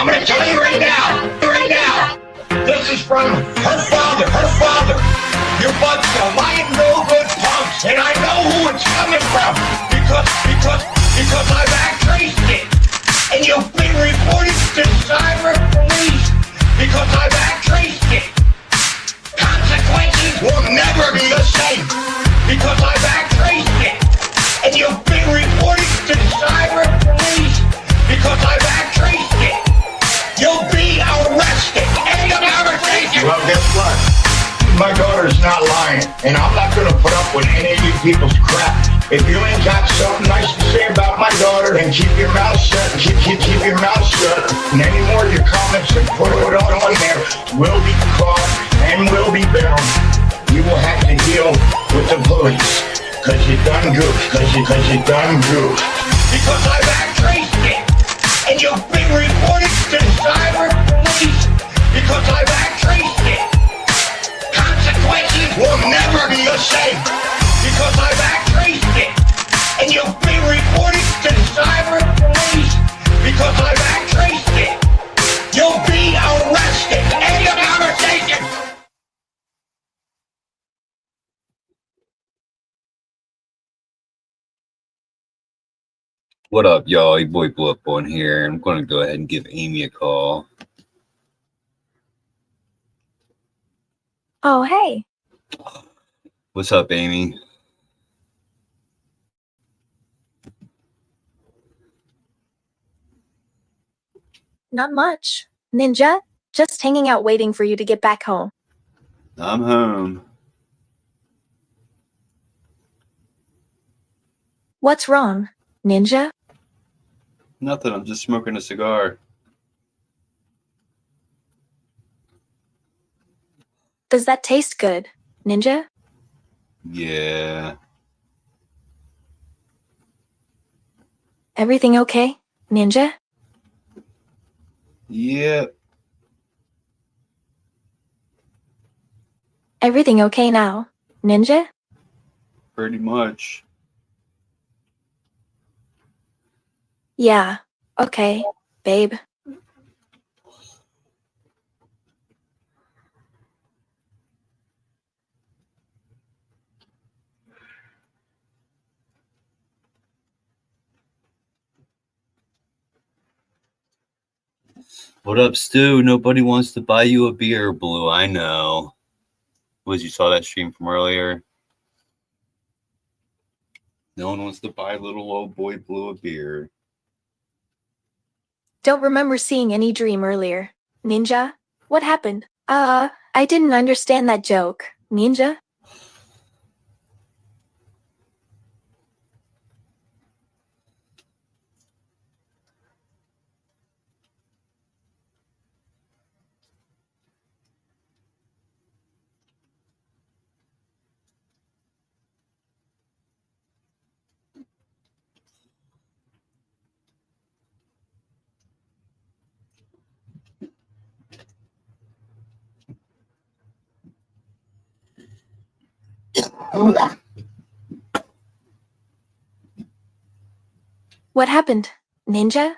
I'm gonna tell you right now. Right now. This is from her father. Her father. You're a bunch of lying no good punks, and I know who it's coming from because I've traced it, and you've been reported to cyber police because I've traced it. Consequences will never be the same because I've traced it, and you've been reported to cyber police because I've traced it. You'll be arrested. End of conversation. Well, guess what? My daughter's not lying, and I'm not gonna put up with any of you people's crap. If you ain't got something nice to say about my daughter, then keep your mouth shut. Keep your mouth shut. And any more of your comments and put it on there will be caught and will be bound. You will have to deal with the police, cause you done goofed. Cause you done goofed. Because I've traced it, and you've been reported to cyber police because I've traced it. Consequences will never be the same because I've traced it, and you've been reported to cyber police because I've traced it. You'll be arrested. End of conversation. What up, y'all? Your boy Blew Up on here. I'm going to go ahead and give Amy a call. Oh, hey. What's up, Amy? Not much. Ninja, just hanging out waiting for you to get back home. I'm home. What's wrong, Ninja? Nothing. I'm just smoking a cigar. Does that taste good, Ninja? Yeah. Everything okay, Ninja? Yep. Everything okay now, Ninja? Pretty much. Yeah, okay, babe. What up, Stu? Nobody wants to buy you a beer, Blue. I know. You saw that stream from earlier? No one wants to buy little old boy Blue a beer. Don't remember seeing any dream earlier. Ninja? What happened? I didn't understand that joke, Ninja. What happened, Ninja?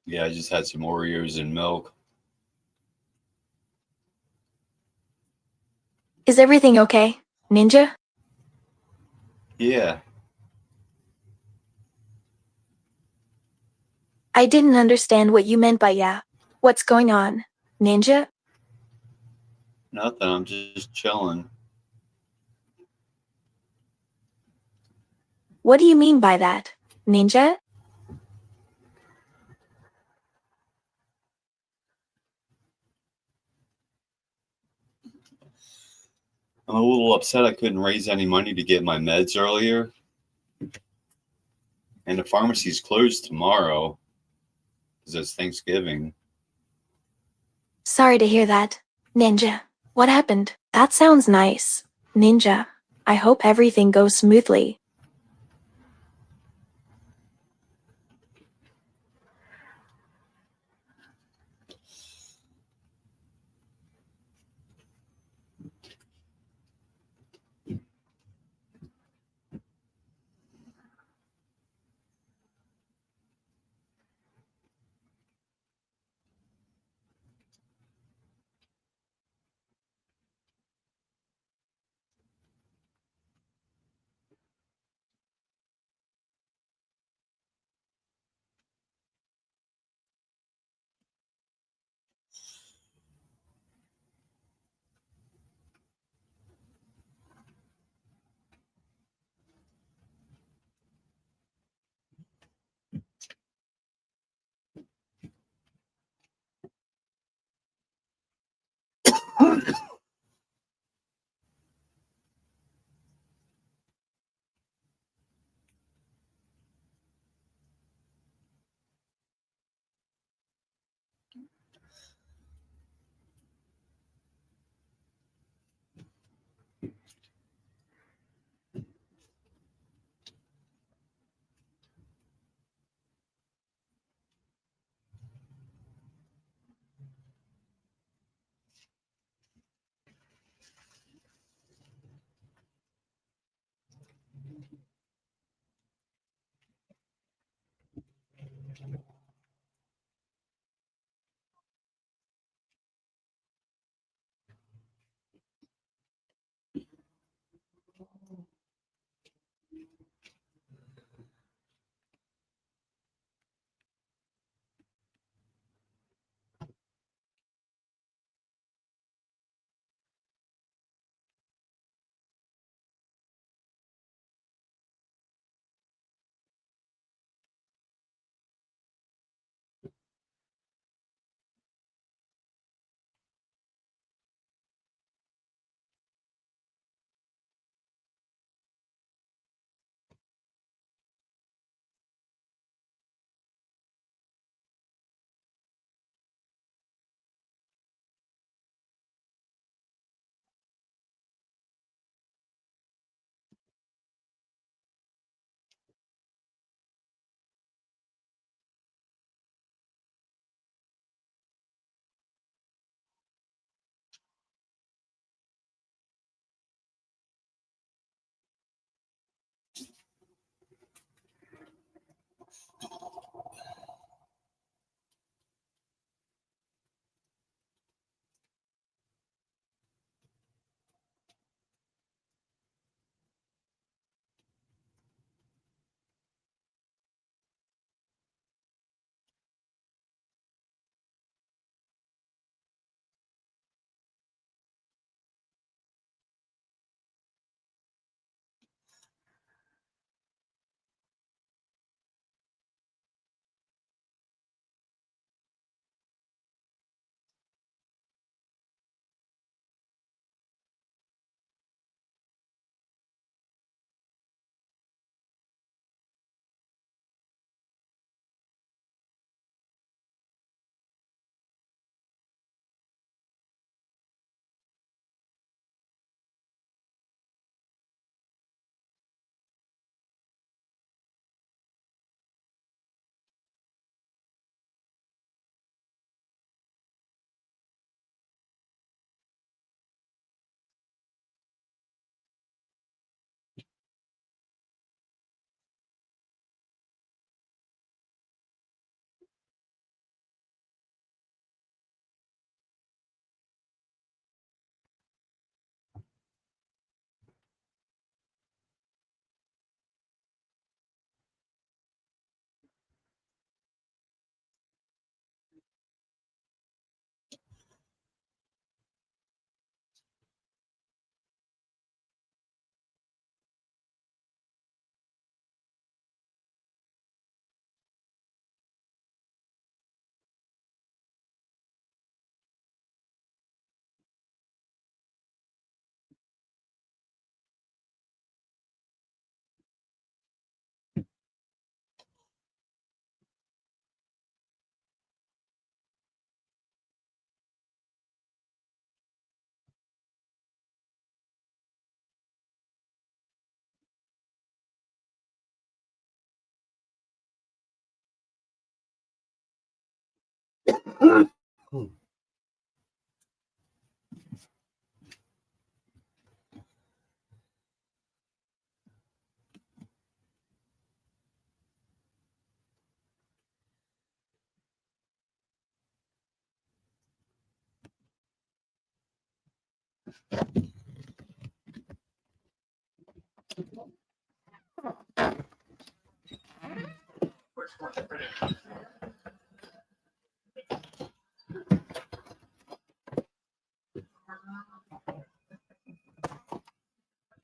Yeah, I just had some Oreos and milk. Is everything okay, Ninja? Yeah. I didn't understand what you meant by yeah. What's going on, Ninja? Nothing. I'm just chilling. What do you mean by that, Ninja? I'm a little upset I couldn't raise any money to get my meds earlier. And the pharmacy's closed tomorrow because it's Thanksgiving. Sorry to hear that. Ninja, what happened? That sounds nice. Ninja, I hope everything goes smoothly.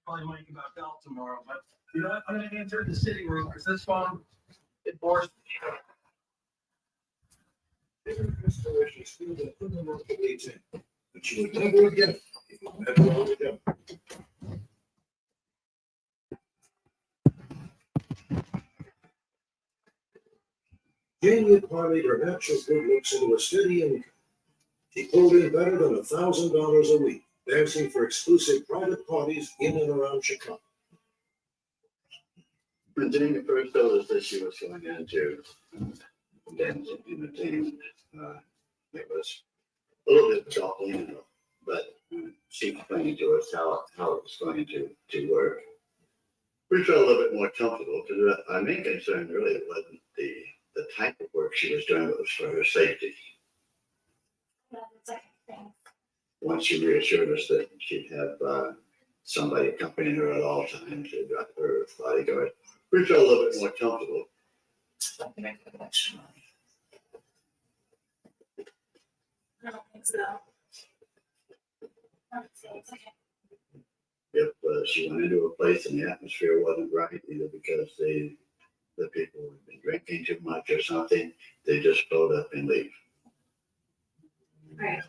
Probably might about Bell tomorrow, but you know what? I'm gonna enter the sitting room because this phone, it bores me. But you would never again. You would never again. Jamie had parlayed her natural good looks into a steady income. She pulled in better than $1,000 a week, dancing for exclusive private parties in and around Chicago. When Jamie first told us that she was going into dancing entertainment, it was a little bit shocking, but she explained to us how it was going to work. We felt a little bit more comfortable because our main concern really wasn't the type of work she was doing, it was for her safety. Once she reassured us that she'd have somebody accompanying her at all times, her bodyguard, we felt a little bit more comfortable. I don't think so. It's okay. If she went into a place and the atmosphere wasn't right, either because the people had been drinking too much or something, they just float up and leave. Right.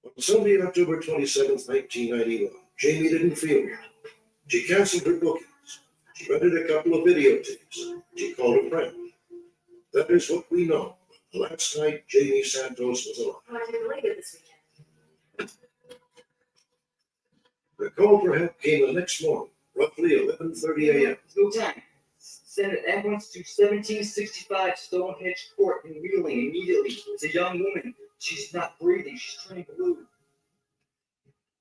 On Sunday, October 27th, 1991, Jamie didn't feel well. She canceled her bookings. She rented a couple of videotapes. She called a friend. That is what we know. Last night, Jamie Santos was alive. I want to believe it this weekend. The call for help came the next morning, roughly 11:30 a.m. Go time. Send an ambulance to 1765 Stonehenge Court in Wheeling immediately. It's a young woman. She's not breathing. She's turning blue.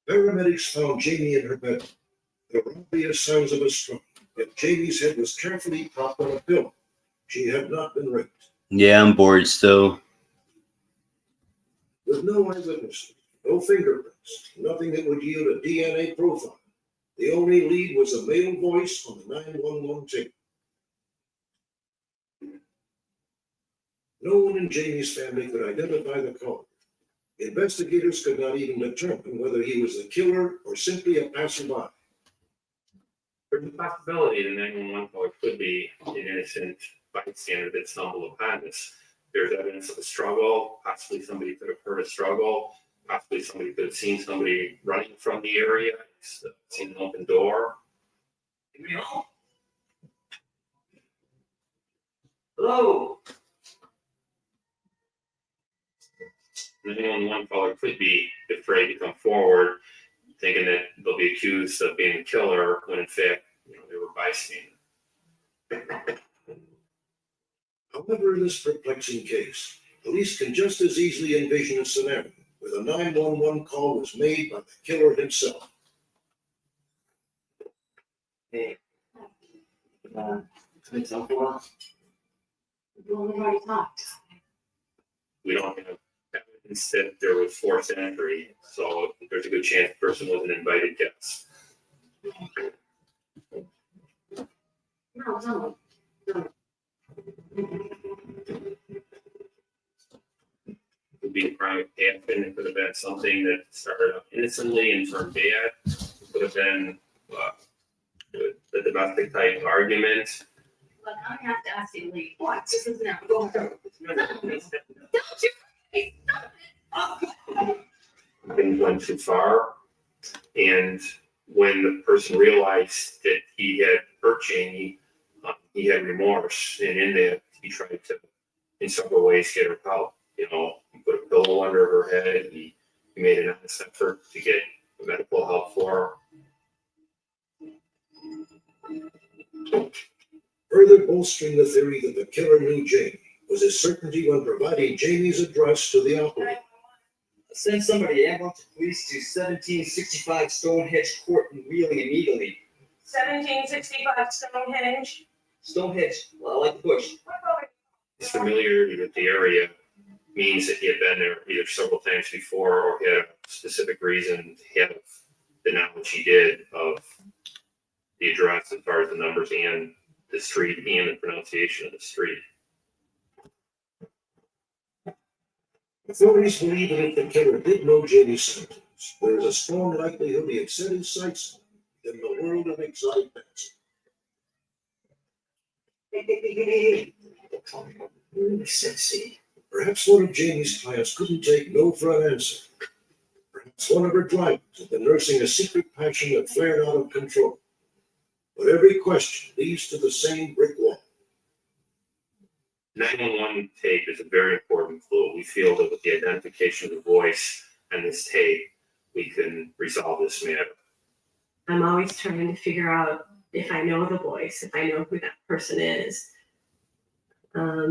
Paramedics found Jamie in her bed. There were obvious signs of a stroke, yet Jamie's head was carefully propped on a pillow. She had not been raped. Yeah, I'm bored still. With no eyewitnesses, no fingerprints, nothing that would yield a DNA profile. The only lead was a male voice on the 911 tape. No one in Jamie's family could identify the caller. Investigators could not even determine whether he was the killer or simply a passerby. There's a possibility the 911 caller could be an innocent bystander that stumbled upon this. There's evidence of a struggle. Possibly somebody could have heard a struggle. Possibly somebody could have seen somebody running from the area, seen an open door. Hello. The 911 caller could be afraid to come forward, thinking that they'll be accused of being the killer, when in fact, they were bystanders. However, in this perplexing case, police can just as easily envision a scenario where the 911 call was made by the killer himself. Hey. It's been some while. We've already talked. We don't have evidence that there was forced entry, so there's a good chance the person was an invited guest. No. It could be a crime that happened. It could have been something that started out innocently and turned bad. It could have been the domestic type argument. But I have to ask you to leave. What? This is now. Go. Don't you? Stop it. Things went too far. And when the person realized that he had hurt Jamie, he had remorse. And in that, he tried to, in several ways, get her help. He put a pillow under her head. He made an honest effort to get medical help for her. Further bolstering the theory that the killer knew Jamie was his certainty when providing Jamie's address to the operator. Send somebody, ambulance police to 1765 Stonehenge Court in Wheeling immediately. 1765 Stonehenge. Stonehenge, well, I like the bush. His familiarity with the area means that he had been there either several times before or had a specific reason to have the knowledge he did of the address as far as the numbers and the street and the pronunciation of the street. Authorities believe that if the killer did know Jamie's symptoms, there is a strong likelihood he had set his sights on in the world of exotic dancing. Sexy. Perhaps one of Jamie's clients couldn't take no for an answer. Perhaps one of her drivers had been nursing a secret passion that flared out of control. But every question leads to the same brick wall. 911 tape is a very important clue. We feel that with the identification of the voice and this tape, we can resolve this matter. I'm always trying to figure out if I know the voice, if I know who that person is. I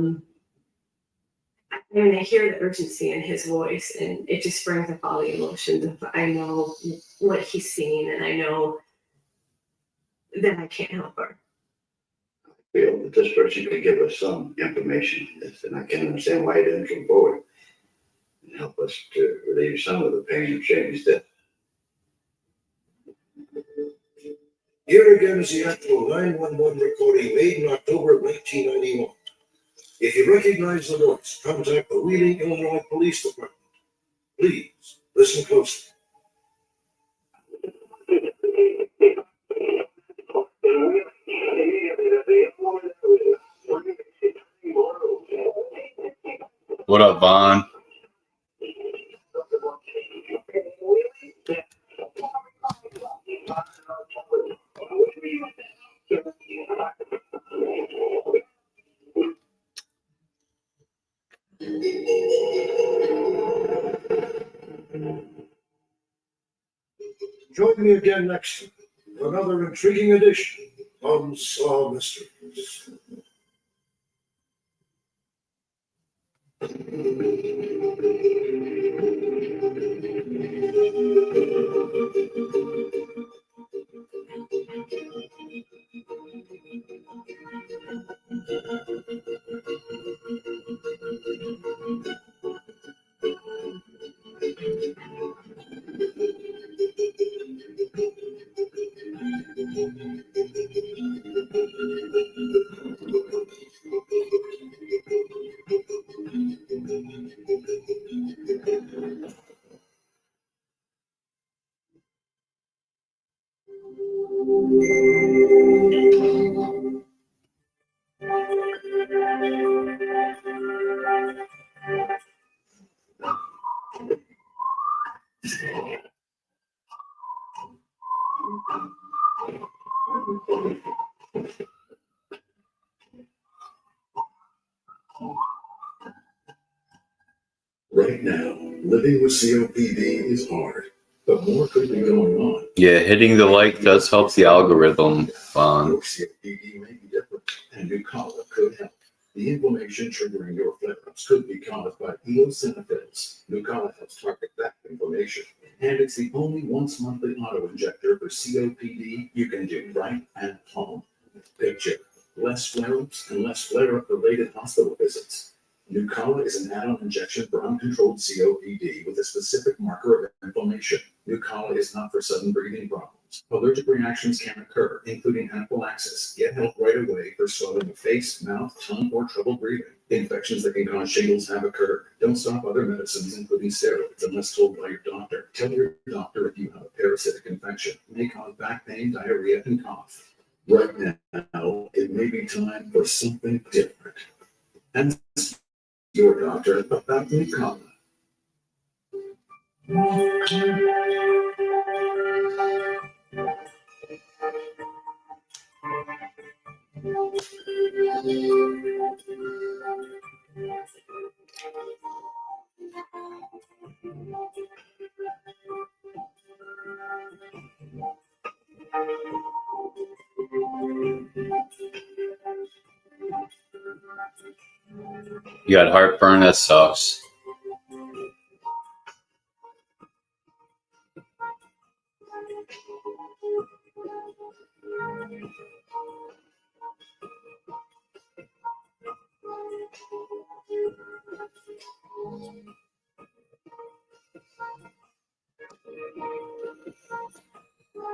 mean, I hear the urgency in his voice, and it just brings up all the emotions. I know what he's seen, and I know that I can't help her. Feel that this person could give us some information, and I can understand why he didn't come forward and help us to relieve some of the pain of Jamie's death. Here again is the actual 911 recording made in October of 1991. If you recognize the voice, contact the Wheeling, Illinois Police Department. Please listen closely. What up, Vaughn? Join me again next week for another intriguing edition of Unsolved Mysteries. Right now, living with COPD is hard, but more could be going on. Yeah, hitting the like does help the algorithm, Vaughn. Your COPD may be different, and Nucala could help. The inflammation triggering your flare-ups could be caused by eosinophils. Nucala helps target that inflammation, and it's the only once-monthly auto-injector for COPD you can do right at home. Picture less flare-ups and less flare-up-related hospital visits. Nucala is an add-on injection for uncontrolled COPD with a specific marker of inflammation. Nucala is not for sudden breathing problems. Allergic reactions can occur, including anaphylaxis. Get help right away for swelling of face, mouth, tongue, or trouble breathing. Infections that can cause shingles have occurred. Don't stop other medicines, including steroids, unless told by your doctor. Tell your doctor if you have a parasitic infection. It may cause back pain, diarrhea, and cough. Right now, it may be time for something different. And your doctor about Nucala. You got heartburn? That sucks.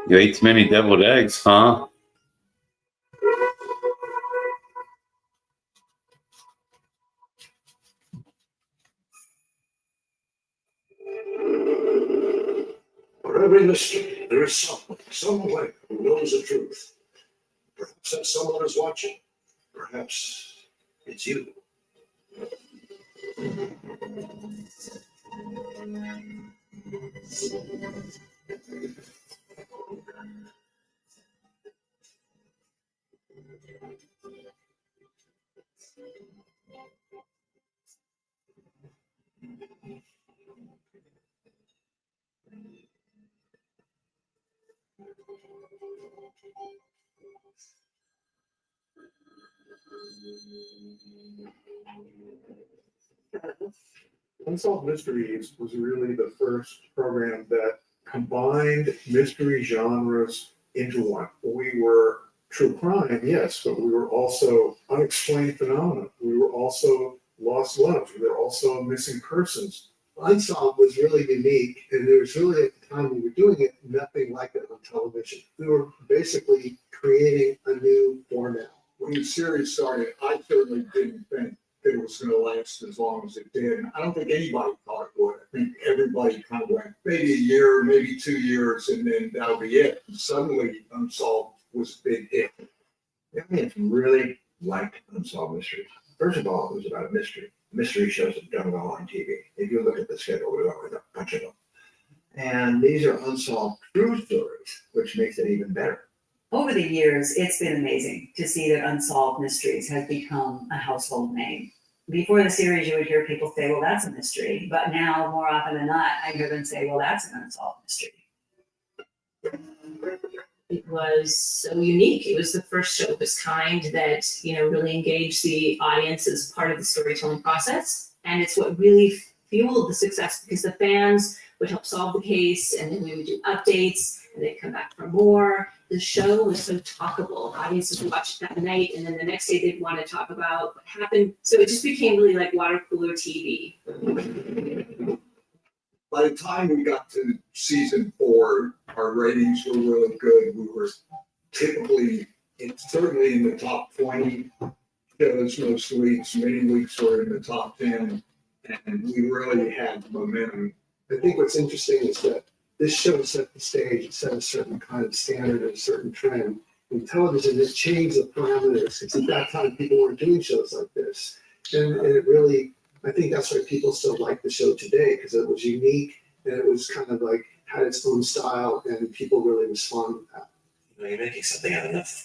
You ate too many deviled eggs, huh? For every mystery, there is someone, somewhere who knows the truth. Perhaps that someone is watching. Perhaps it's you. Unsolved Mysteries was really the first program that combined mystery genres into one. We were true crime, yes, but we were also unexplained phenomena. We were also lost loves. We were also missing persons. Unsolved was really unique, and there was really, at the time we were doing it, nothing like it on television. We were basically creating a new format. When the series started, I certainly didn't think it was going to last as long as it did. I don't think anybody thought it would. I think everybody kind of went maybe a year, maybe 2 years, and then that'll be it. And suddenly, Unsolved was a big hit. The audience really liked Unsolved Mysteries. First of all, it was about a mystery. Mystery shows have done well on TV. If you look at the schedule, there's always a bunch of them. And these are unsolved true stories, which makes it even better. Over the years, it's been amazing to see that Unsolved Mysteries has become a household name. Before the series, you would hear people say, well, that's a mystery. But now, more often than not, I hear them say, well, that's an unsolved mystery. It was so unique. It was the first show of its kind that, really engaged the audience as part of the storytelling process. And it's what really fueled the success, because the fans would help solve the case, and then we would do updates, and they'd come back for more. The show was so talkable. Audiences would watch it that night, and then the next day they'd want to talk about what happened. So it just became really like water cooler TV. By the time we got to season 4, our ratings were really good. We were typically, certainly in the top 20 shows most weeks. Many weeks were in the top 10, and we really had momentum. I think what's interesting is that this show set the stage, it set a certain kind of standard and a certain trend. In television, it changed the parameters. Because at that time, people weren't doing shows like this. And it really, I think that's why people still like the show today, because it was unique and it was kind of like had its own style, and people really responded to that. You're making something out of nothing.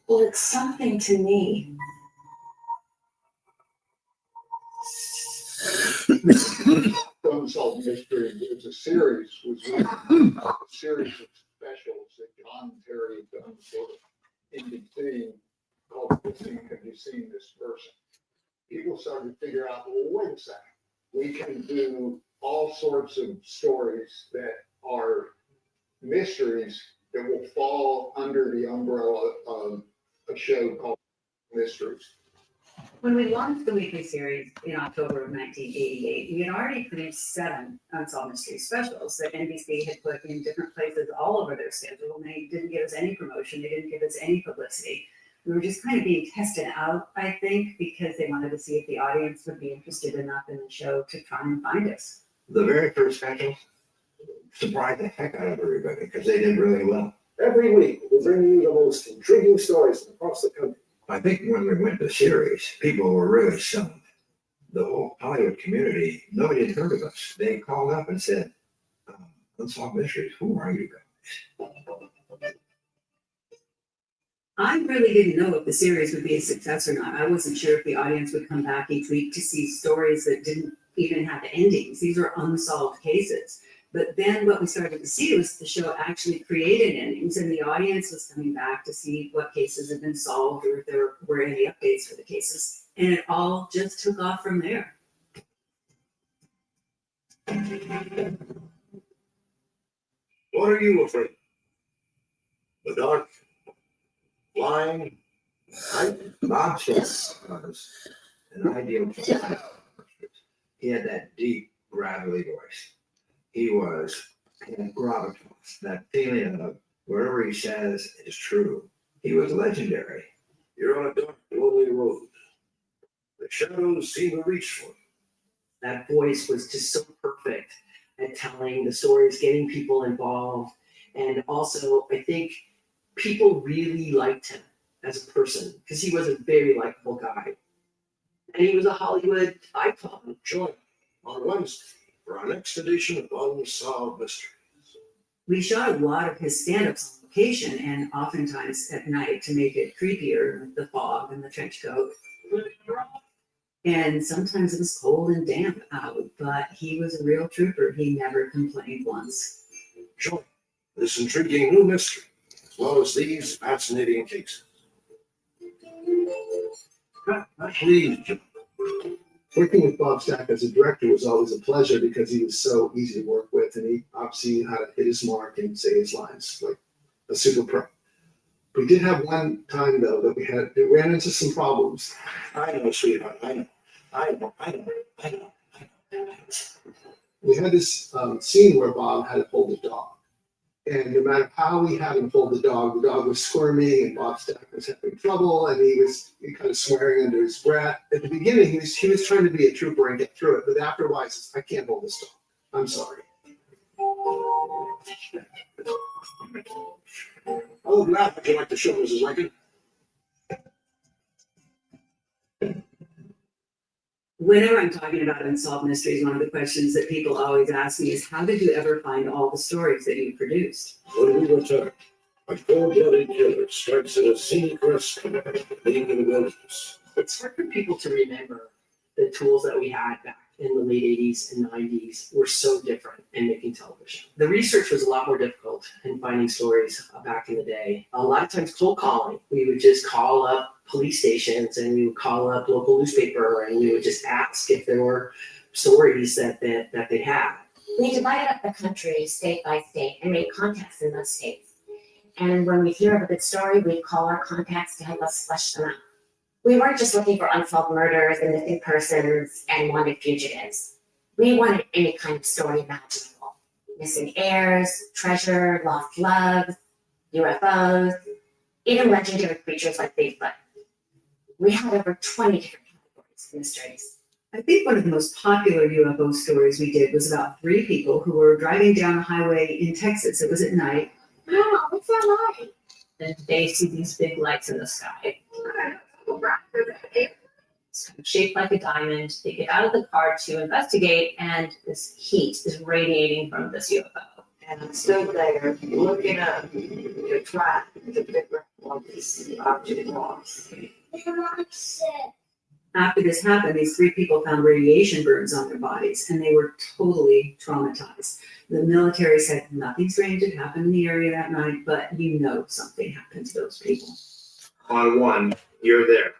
Well, it's something to me. Unsolved Mystery, it was a series, was a series of specials that John Terry had done for NBC called Missing Have You Seen This Person? People started to figure out, well, wait a second, we can do all sorts of stories that are mysteries that will fall under the umbrella of a show called Mysteries. When we launched the weekly series in October of 1988, we had already produced 7 Unsolved Mystery specials that NBC had put in different places all over their schedule, and they didn't give us any promotion, they didn't give us any publicity. We were just kind of being tested out, I think, because they wanted to see if the audience would be interested enough in the show to try and find us. The very first specials surprised the heck out of everybody because they did really well. Every week, we bring you the most intriguing stories from across the country. I think when we went to series, people were really stunned. The whole Hollywood community, nobody had heard of us. They called up and said, Unsolved Mysteries, who are you guys? I really didn't know if the series would be a success or not. I wasn't sure if the audience would come back each week to see stories that didn't even have endings. These are unsolved cases. But then what we started to see was the show actually created endings, and the audience was coming back to see what cases had been solved or if there were any updates for the cases. And it all just took off from there. What are you afraid of? The dark? Flying? Bob Chase was an ideal photographer. He had that deep, gravelly voice. He had gravitas, that feeling of whatever he says is true. He was legendary. You're on a dark, lonely road. The shadows seem to reach for you. That voice was just so perfect at telling the stories, getting people involved. And also, I think people really liked him as a person because he was a very likable guy. And he was a Hollywood icon. Join on Wednesday for our next edition of Unsolved Mysteries. We shot a lot of his stand-ups on location and oftentimes at night to make it creepier with the fog and the trench coat. And sometimes it was cold and damp out, but he was a real trooper. He never complained once. Join this intriguing new mystery, as well as these fascinating cases. Please, John. Working with Bob Stack as a director was always a pleasure because he was so easy to work with, and he obviously knew how to hit his mark and say his lines like a super pro. We did have one time though that we ran into some problems. I know, sweetheart. I know. We had this scene where Bob had to hold the dog. And no matter how we had him hold the dog was squirming and Bob Stack was having trouble and he kind of swearing under his breath. At the beginning, he was trying to be a trooper and get through it, but after a while he says, I can't hold this dog. I'm sorry. Oh, now would you like to show Mrs. Lincoln? Whenever I'm talking about unsolved mysteries, one of the questions that people always ask me is, how did you ever find all the stories that you produced? When we return, a cold-blooded killer strikes at a scenic restaurant being in the wilderness. It's hard for people to remember the tools that we had back in the late 80s and 90s were so different in making television. The research was a lot more difficult in finding stories back in the day. A lot of times cold calling, we would just call up police stations and we would call up local newspaper and we would just ask if there were stories that they had. We divided up the country state by state and made contacts in those states. And when we hear of a good story, we'd call our contacts to help us flesh them out. We weren't just looking for unsolved murders and missing persons and wanted fugitives. We wanted any kind of story imaginable. Missing heirs, treasure, lost loves, UFOs, even legendary creatures like Bigfoot. We had over 20 different categories of mysteries. I think one of the most popular UFO stories we did was about 3 people who were driving down a highway in Texas. It was at night. Wow, what's that like? And they see these big lights in the sky. It's shaped like a diamond. They get out of the car to investigate, and this heat is radiating from this UFO. And I'm still there looking up to try to figure out what this object was. After this happened, these 3 people found radiation burns on their bodies, and they were totally traumatized. The military said nothing strange had happened in the area that night, but something happened to those people. On one, you're there.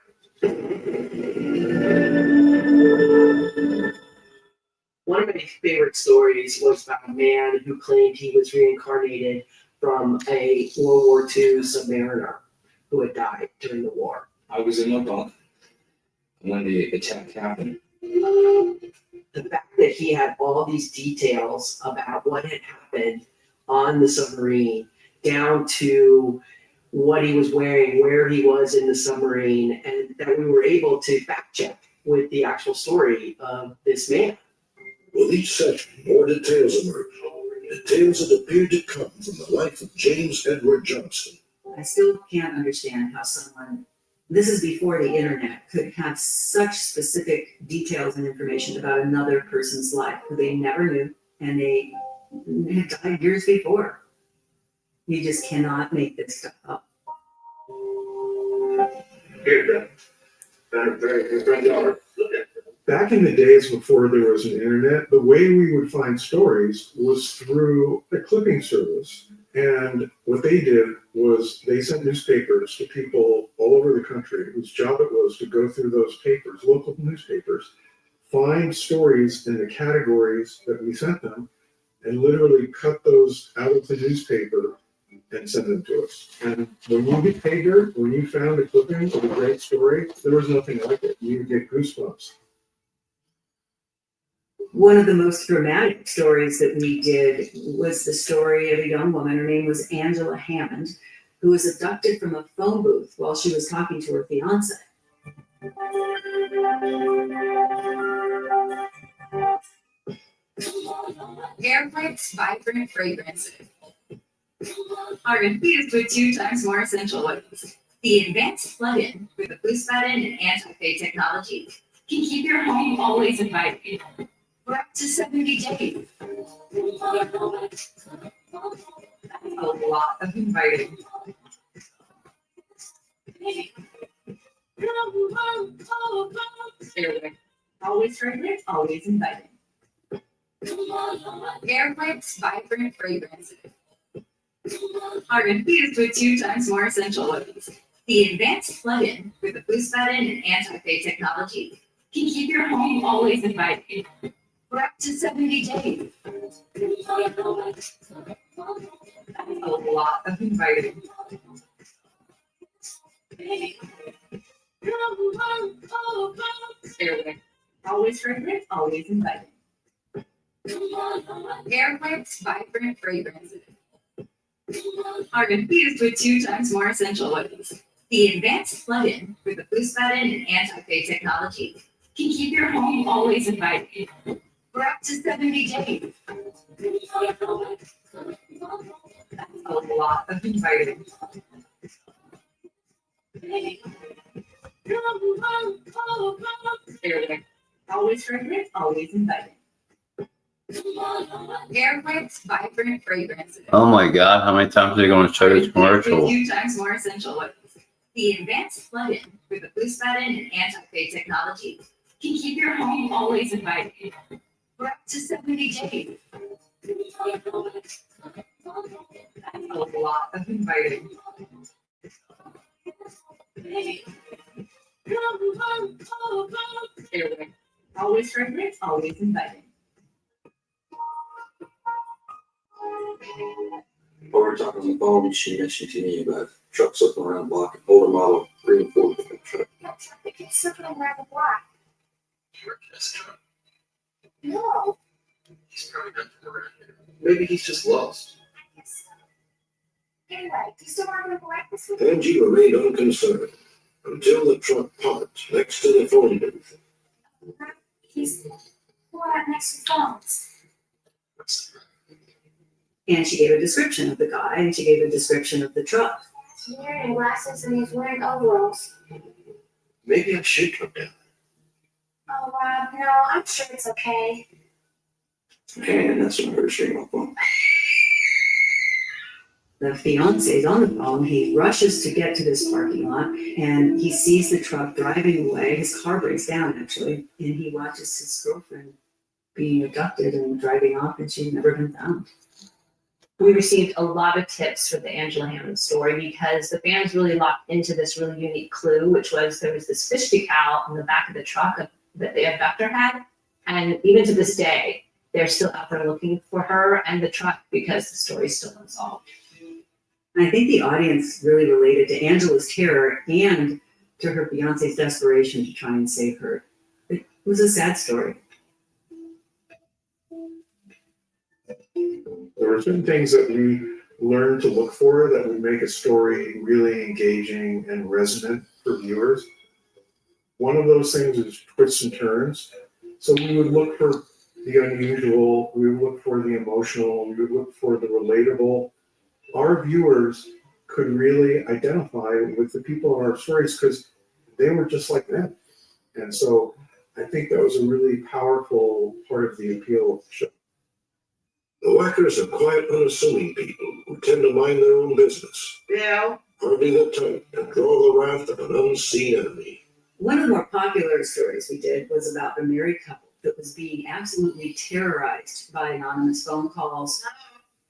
One of my favorite stories was about a man who claimed he was reincarnated from a World War II submariner who had died during the war. I was in my bunk when the attack happened. The fact that he had all these details about what had happened on the submarine, down to what he was wearing, where he was in the submarine, and that we were able to fact check with the actual story of this man. With each section, more details emerge. Details that appeared to come from the life of James Edward Johnston. I still can't understand how someone, this is before the internet, could have such specific details and information about another person's life who they never knew, and they had died years before. You just cannot make this stuff up. Here, Ben. Ben, very good granddaughter. back in the days before there was an internet, the way we would find stories was through a clipping service. And what they did was they sent newspapers to people all over the country whose job it was to go through those papers, local newspapers, find stories in the categories that we sent them, and literally cut those out of the newspaper and send them to us. And when you get pager, when you found a clipping of a great story, there was nothing like it. You would get goosebumps. One of the most dramatic stories that we did was the story of a young woman. Her name was Angela Hammond, who was abducted from a phone booth while she was talking to her fiance. Airplanes, vibrant fragrances are infused with 2 times more essential oils. The advanced plug-in with a boost button and anti-fade technology can keep your home always inviting for up to 70 days. That's a lot of inviting. Airwick, always fragrant, always inviting. Airwick's vibrant fragrances are infused with 2 times more essential oils. The advanced plug-in with a boost button and anti-fade technology can keep your home always inviting for up to 70 days. That's a lot of inviting. Airwick, always fragrant, always inviting. Airwick's vibrant fragrances are infused with 2 times more essential oils. The advanced plug-in with a boost button and anti-fade technology can keep your home always inviting for up to 70 days. That's a lot of inviting. Airwick, always fragrant, always inviting. Airwick's vibrant fragrances. Oh my God, how many times are they going to show this commercial? With 2 times more essential oils. The advanced plug-in with a boost button and anti-fade technology can keep your home always inviting for up to 70 days. That's a lot of inviting. Airwick, always fragrant, always inviting. While we're talking on the phone, she mentioned to me about trucks up around the block, an older model, green Ford pickup truck. That truck that keeps circling around the block. This truck. No. He's probably done for around here. Maybe he's just lost. I guess so. Anyway, do you still want to go back this week? Angie remained unconcerned until the truck parked next to the phone booth. He's going out next to phones. And she gave a description of the guy, and she gave a description of the truck. He's wearing glasses and he's wearing overalls. Maybe I should come down. Oh, Rob, no, I'm sure it's okay. And that's when I heard string up on. The fiance is on the phone. He rushes to get to this parking lot, and he sees the truck driving away. His car breaks down, actually, and he watches his girlfriend being abducted and driving off, and she's never been found. We received a lot of tips for the Angela Hammond story because the fans really locked into this really unique clue, which was there was this fish decal on the back of the truck that the abductor had. And even to this day, they're still out there looking for her and the truck because the story's still unsolved. And I think the audience really related to Angela's terror and to her fiance's desperation to try and save her. It was a sad story. There were certain things that we learned to look for that would make a story really engaging and resonant for viewers. One of those things is twists and turns. So we would look for the unusual, we would look for the emotional, we would look for the relatable. Our viewers could really identify with the people in our stories because they were just like them. And so I think that was a really powerful part of the appeal of the show. The Whackers are quiet, unassuming people who tend to mind their own business. Yeah. Hardly the type to draw the wrath of an unseen enemy. One of the more popular stories we did was about a married couple that was being absolutely terrorized by anonymous phone calls,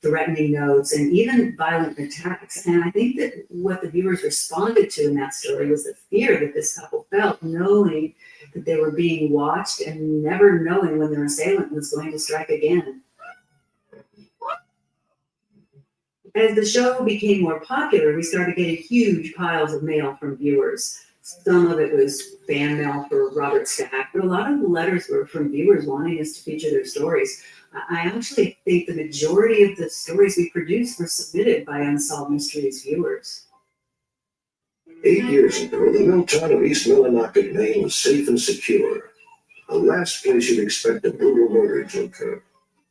threatening notes, and even violent attacks. And I think that what the viewers responded to in that story was the fear that this couple felt, knowing that they were being watched and never knowing when their assailant was going to strike again. As the show became more popular, we started getting huge piles of mail from viewers. Some of it was fan mail for Robert Stack, but a lot of the letters were from viewers wanting us to feature their stories. I actually think the majority of the stories we produced were submitted by Unsolved Mysteries viewers. 8 years ago, the mill town of East Millinocket, Maine was safe and secure. The last place you'd expect a brutal murder to occur.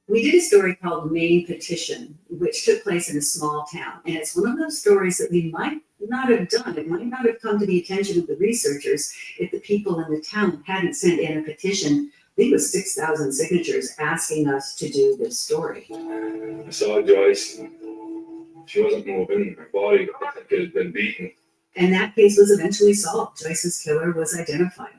We did a story called Maine Petition, which took place in a small town. And it's one of those stories that we might not have done. It might not have come to the attention of the researchers if the people in the town hadn't sent in a petition. I think it was 6,000 signatures asking us to do this story. I saw Joyce. She wasn't moving. Her body looked like it had been beaten. And that case was eventually solved. Joyce's killer was identified.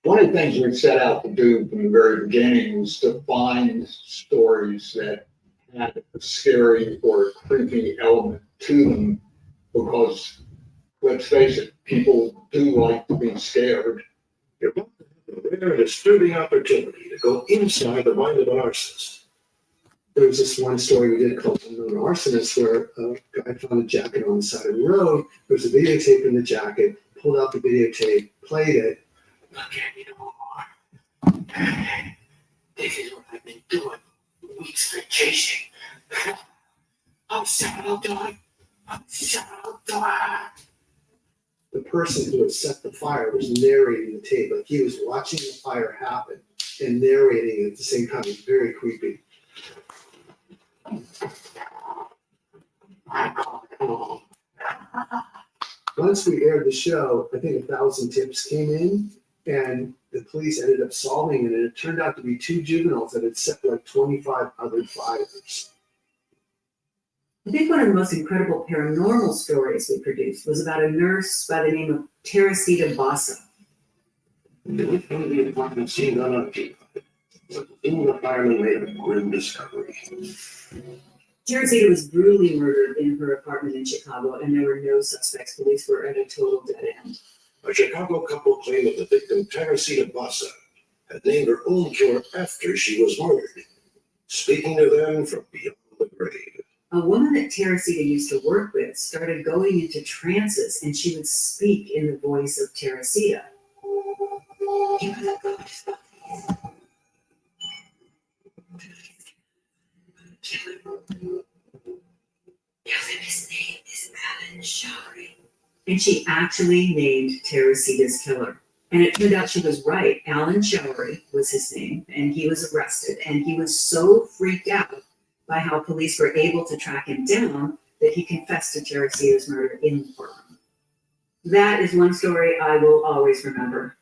One of the things we set out to do from the very beginning was to find stories that had a scary or creepy element to them, because let's face it, people do like to be scared. You're about to have a rare and disturbing opportunity to go inside the mind of an arsonist. There was this one story we did called Unknown Arsonist, where a guy found a jacket on the side of the road. There was a videotape in the jacket, pulled out the videotape, played it. Look at me no more. This is what I've been doing weeks for chasing. I'm so done. I'm so done. The person who had set the fire was narrating the tape, like he was watching the fire happen and narrating it at the same time. It was very creepy. Once we aired the show, I think 1,000 tips came in, and the police ended up solving it, and it turned out to be 2 juveniles that had set like 25 other fires. I think one of the most incredible paranormal stories we produced was about a nurse by the name of Teresita Bassa. It was going to be a apartment scene unoccupied, but the fireman made a grim discovery. Teresita was brutally murdered in her apartment in Chicago, and there were no suspects. Police were at a total dead end. A Chicago couple claimed that the victim, Teresita Bassa, had named her own killer after she was murdered, speaking to them from beyond the grave. A woman that Teresita used to work with started going into trances, and she would speak in the voice of Teresita. His name is Alan Showery. And she actually named Teresita's killer. And it turned out she was right. Alan Showery was his name, and he was arrested. And he was so freaked out by how police were able to track him down that he confessed to Teresita's murder in the courtroom. That is one story I will always remember.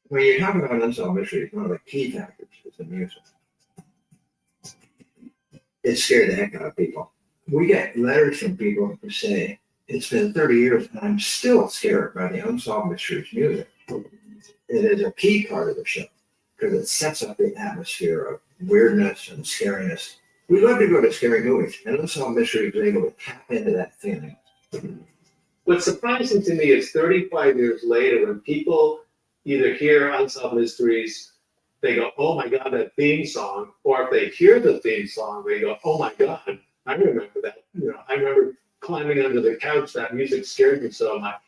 When you talk about unsolved mysteries, one of the key factors is the music. It scared the heck out of people. We get letters from people who say, it's been 30 years and I'm still scared by the unsolved mysteries music. It is a key part of the show because it sets up the atmosphere of weirdness and scariness. We love to go to scary movies, and Unsolved Mysteries is able to tap into that feeling. What's surprising to me is 35 years later, when people either hear Unsolved Mysteries, they go, oh my God, that theme song. Or if they hear the theme song, they go, oh my God, I remember that. I remember climbing under the couch. That music scared me so much.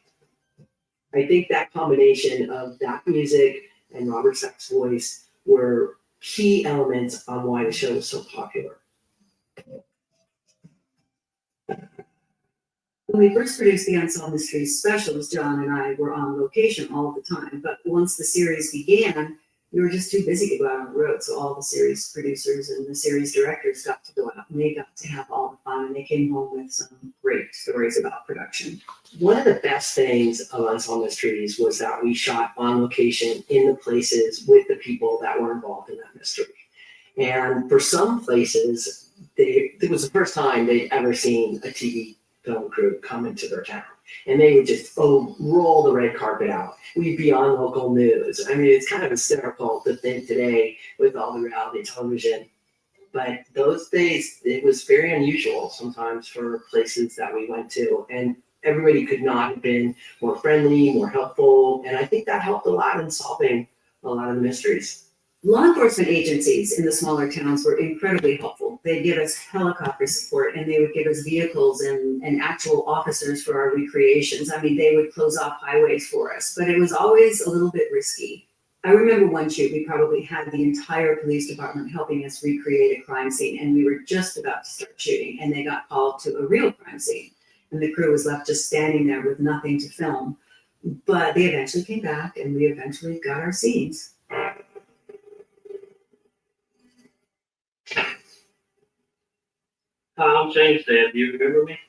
I think that combination of that music and Robert Stack's voice were key elements on why the show was so popular. When we first produced the Unsolved Mysteries specials, John and I were on location all the time. But once the series began, we were just too busy to go out on the road. So all the series producers and the series directors got to go out and they got to have all the fun and they came home with some great stories about production. One of the best things of Unsolved Mysteries was that we shot on location in the places with the people that were involved in that mystery. And for some places, it was the first time they'd ever seen a TV film crew come into their town. And they would just roll the red carpet out. We'd be on local news. I mean, it's kind of hysterical to think today with all the reality television. But those days, it was very unusual sometimes for places that we went to. And everybody could not have been more friendly, more helpful. And I think that helped a lot in solving a lot of the mysteries. Law enforcement agencies in the smaller towns were incredibly helpful. They'd give us helicopter support and they would give us vehicles and actual officers for our recreations. I mean, they would close off highways for us, but it was always a little bit risky. I remember one shoot, we probably had the entire police department helping us recreate a crime scene and we were just about to start shooting and they got called to a real crime scene. And the crew was left just standing there with nothing to film. But they eventually came back and we eventually got our scenes. I'm James Dad. Do you remember me?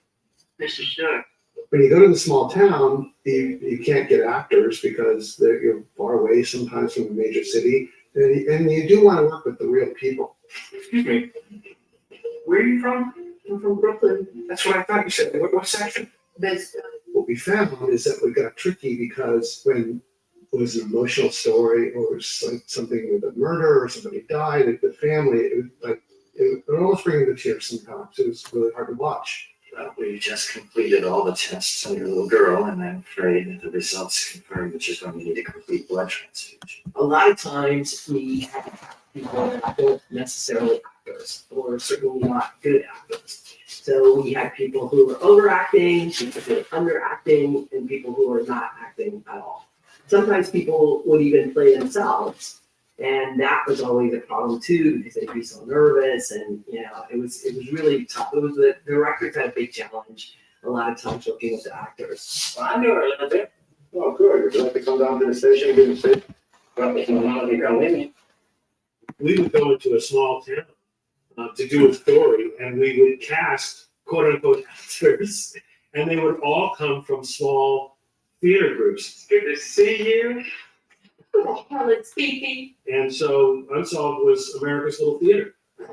Mr. Sharp. When you go to the small town, you can't get actors because you're far away sometimes from a major city. And you do want to work with the real people. Excuse me. Where are you from? I'm from Brooklyn. That's what I thought you said. What section? What we found is that we got tricky because when it was an emotional story or it was like something with a murder or somebody died, the family, it would almost bring them to tears sometimes. It was really hard to watch. Well, we just completed all the tests on your little girl, and I'm afraid that the results confirm that she's going to need a complete blood transfusion. A lot of times we have people that don't necessarily actors or certainly not good actors. So we had people who were overacting, people who were underacting, and people who were not acting at all. Sometimes people would even play themselves. And that was always a problem too, because they'd be so nervous and, it was really tough. It was the directors had a big challenge a lot of times working with the actors. Well, I knew her a little bit. Oh, good. Would you like to come down to the station and give me a seat? Well, if you want to come with me. We would go into a small town to do a story and we would cast quote unquote actors and they would all come from small theater groups. Good to see you. It's Fifi. And so Unsolved was America's Little Theater. I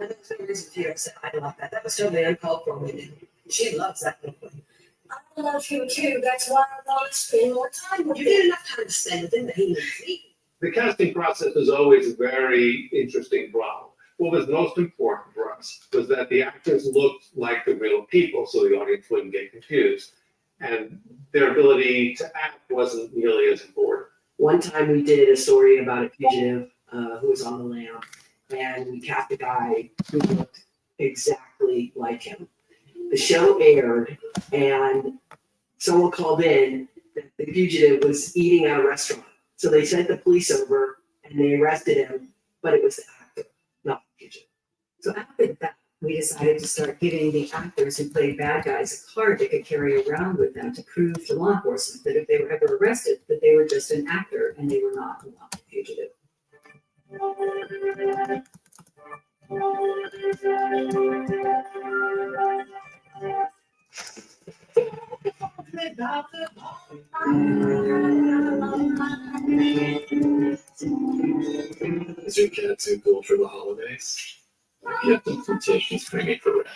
love that. That was totally uncalled for me. She loves that little thing. I love him too. That's why I want to spend more time with him. You get enough time to spend with him that he needs me. The casting process was always a very interesting problem. What was most important for us was that the actors looked like the real people so the audience wouldn't get confused. And their ability to act wasn't nearly as important. One time we did a story about a fugitive who was on the lam, and we cast a guy who looked exactly like him. The show aired, and someone called in that the fugitive was eating at a restaurant. So they sent the police over, and they arrested him, but it was the actor, not the fugitive. So after that, we decided to start giving the actors who played bad guys a card they could carry around with them to prove to law enforcement that if they were ever arrested, that they were just an actor and they were not a wanted fugitive. Is your cat too cool for the holidays? Yeah, the temptation's screaming for red.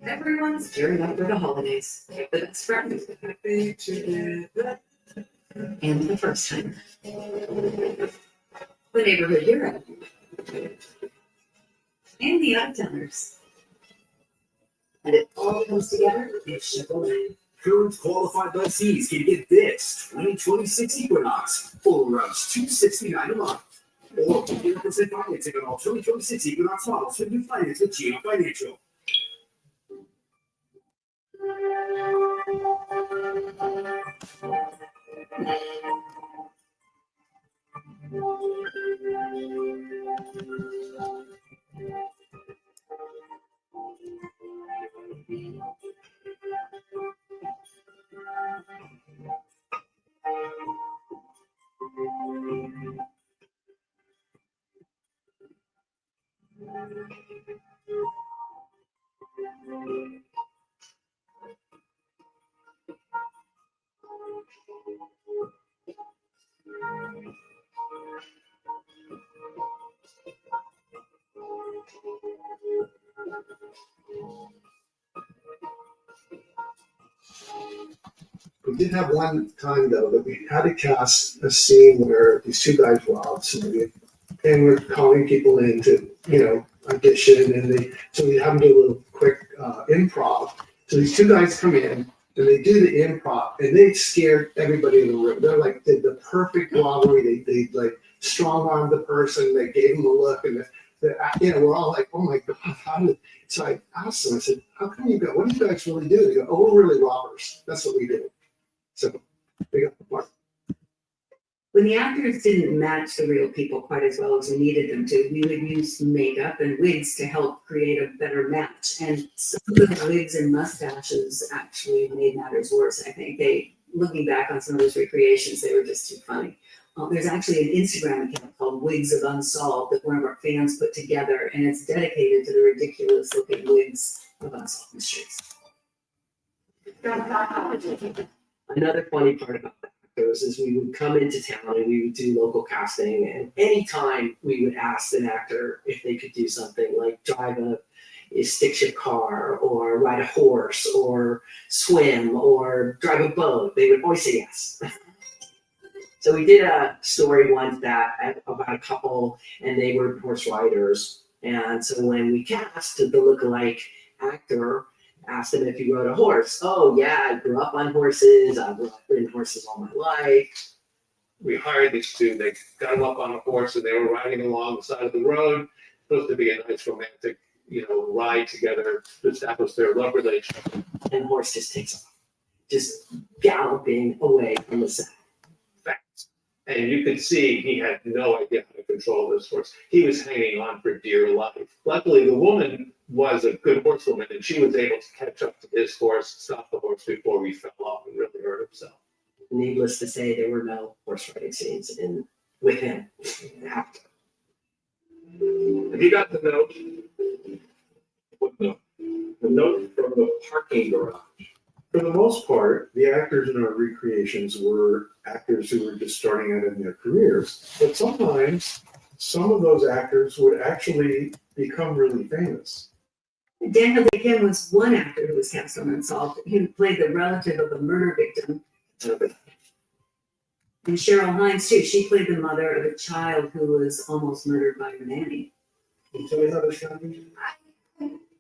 Everyone's gearing up for the holidays. The best friends. And the first time. The neighborhood hero. And the Oddtellers. And it all comes together in Chevrolet. Current qualified lessees can get this 2026 Equinox, full runs $269 a month. Or 0% financing on all 2026 Equinox models with new finance with GM Financial. We did have one time though that we had to cast a scene where these two guys robbed somebody, and we're calling people in to, audition, and so we have them do a little quick improv. So these two guys come in and they do the improv, and they scared everybody in the room. They're like did the perfect robbery. They like strong armed the person. They gave him a look, and we're all like, oh my god, how did? So I asked them. I said, how come you go? What do you guys really do? They go, oh, we're really robbers. That's what we do. So they got the part. When the actors didn't match the real people quite as well as we needed them to, we would use makeup and wigs to help create a better match. And some of the wigs and mustaches actually made matters worse. I think looking back on some of those recreations, they were just too funny. There's actually an Instagram account called Wigs of Unsolved that one of our fans put together, and it's dedicated to the ridiculous looking wigs of Unsolved Mysteries. Another funny part about that is we would come into town and we would do local casting, and anytime we would ask an actor if they could do something like drive a stick shift car or ride a horse or swim or drive a boat, they would always say yes. So we did a story once about a couple, and they were horse riders, and so when we cast the lookalike actor, asked him if he rode a horse. Oh yeah, I grew up on horses. I've ridden horses all my life. We hired these two. They got them up on a horse and they were riding along the side of the road. Supposed to be a nice romantic, ride together to establish their love relationship. And the horse just takes off, just galloping away from the set. Facts. And you could see he had no idea how to control this horse. He was hanging on for dear life. Luckily, the woman was a good horsewoman, and she was able to catch up to his horse, stop the horse before he fell off and really hurt himself. Needless to say, there were no horse riding scenes with him. Have you got the note? What note? The note from the parking garage. For the most part, the actors in our recreations were actors who were just starting out in their careers. But sometimes some of those actors would actually become really famous. Daniel Day Kim was one actor who was cast on Unsolved. He played the relative of a murder victim. And Cheryl Hines, too. She played the mother of a child who was almost murdered by her nanny. Can you tell me how this happened?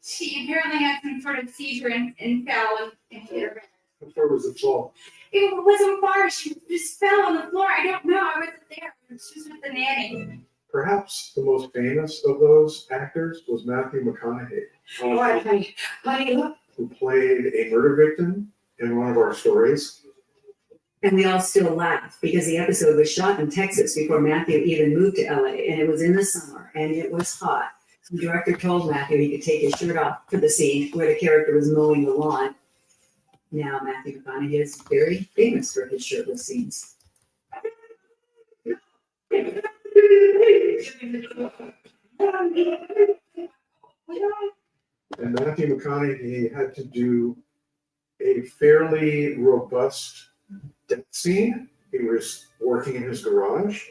She apparently had some sort of seizure and fell and hit her. How far was the fall? It wasn't far. She just fell on the floor. I don't know. I wasn't there. She was with the nanny. Perhaps the most famous of those actors was Matthew McConaughey. What, honey? Look. Who played a murder victim in one of our stories. And we all still laugh because the episode was shot in Texas before Matthew even moved to LA, and it was in the summer and it was hot. So the director told Matthew he could take his shirt off for the scene where the character was mowing the lawn. Now Matthew McConaughey is very famous for his shirtless scenes. And Matthew McConaughey had to do a fairly robust death scene. He was working in his garage.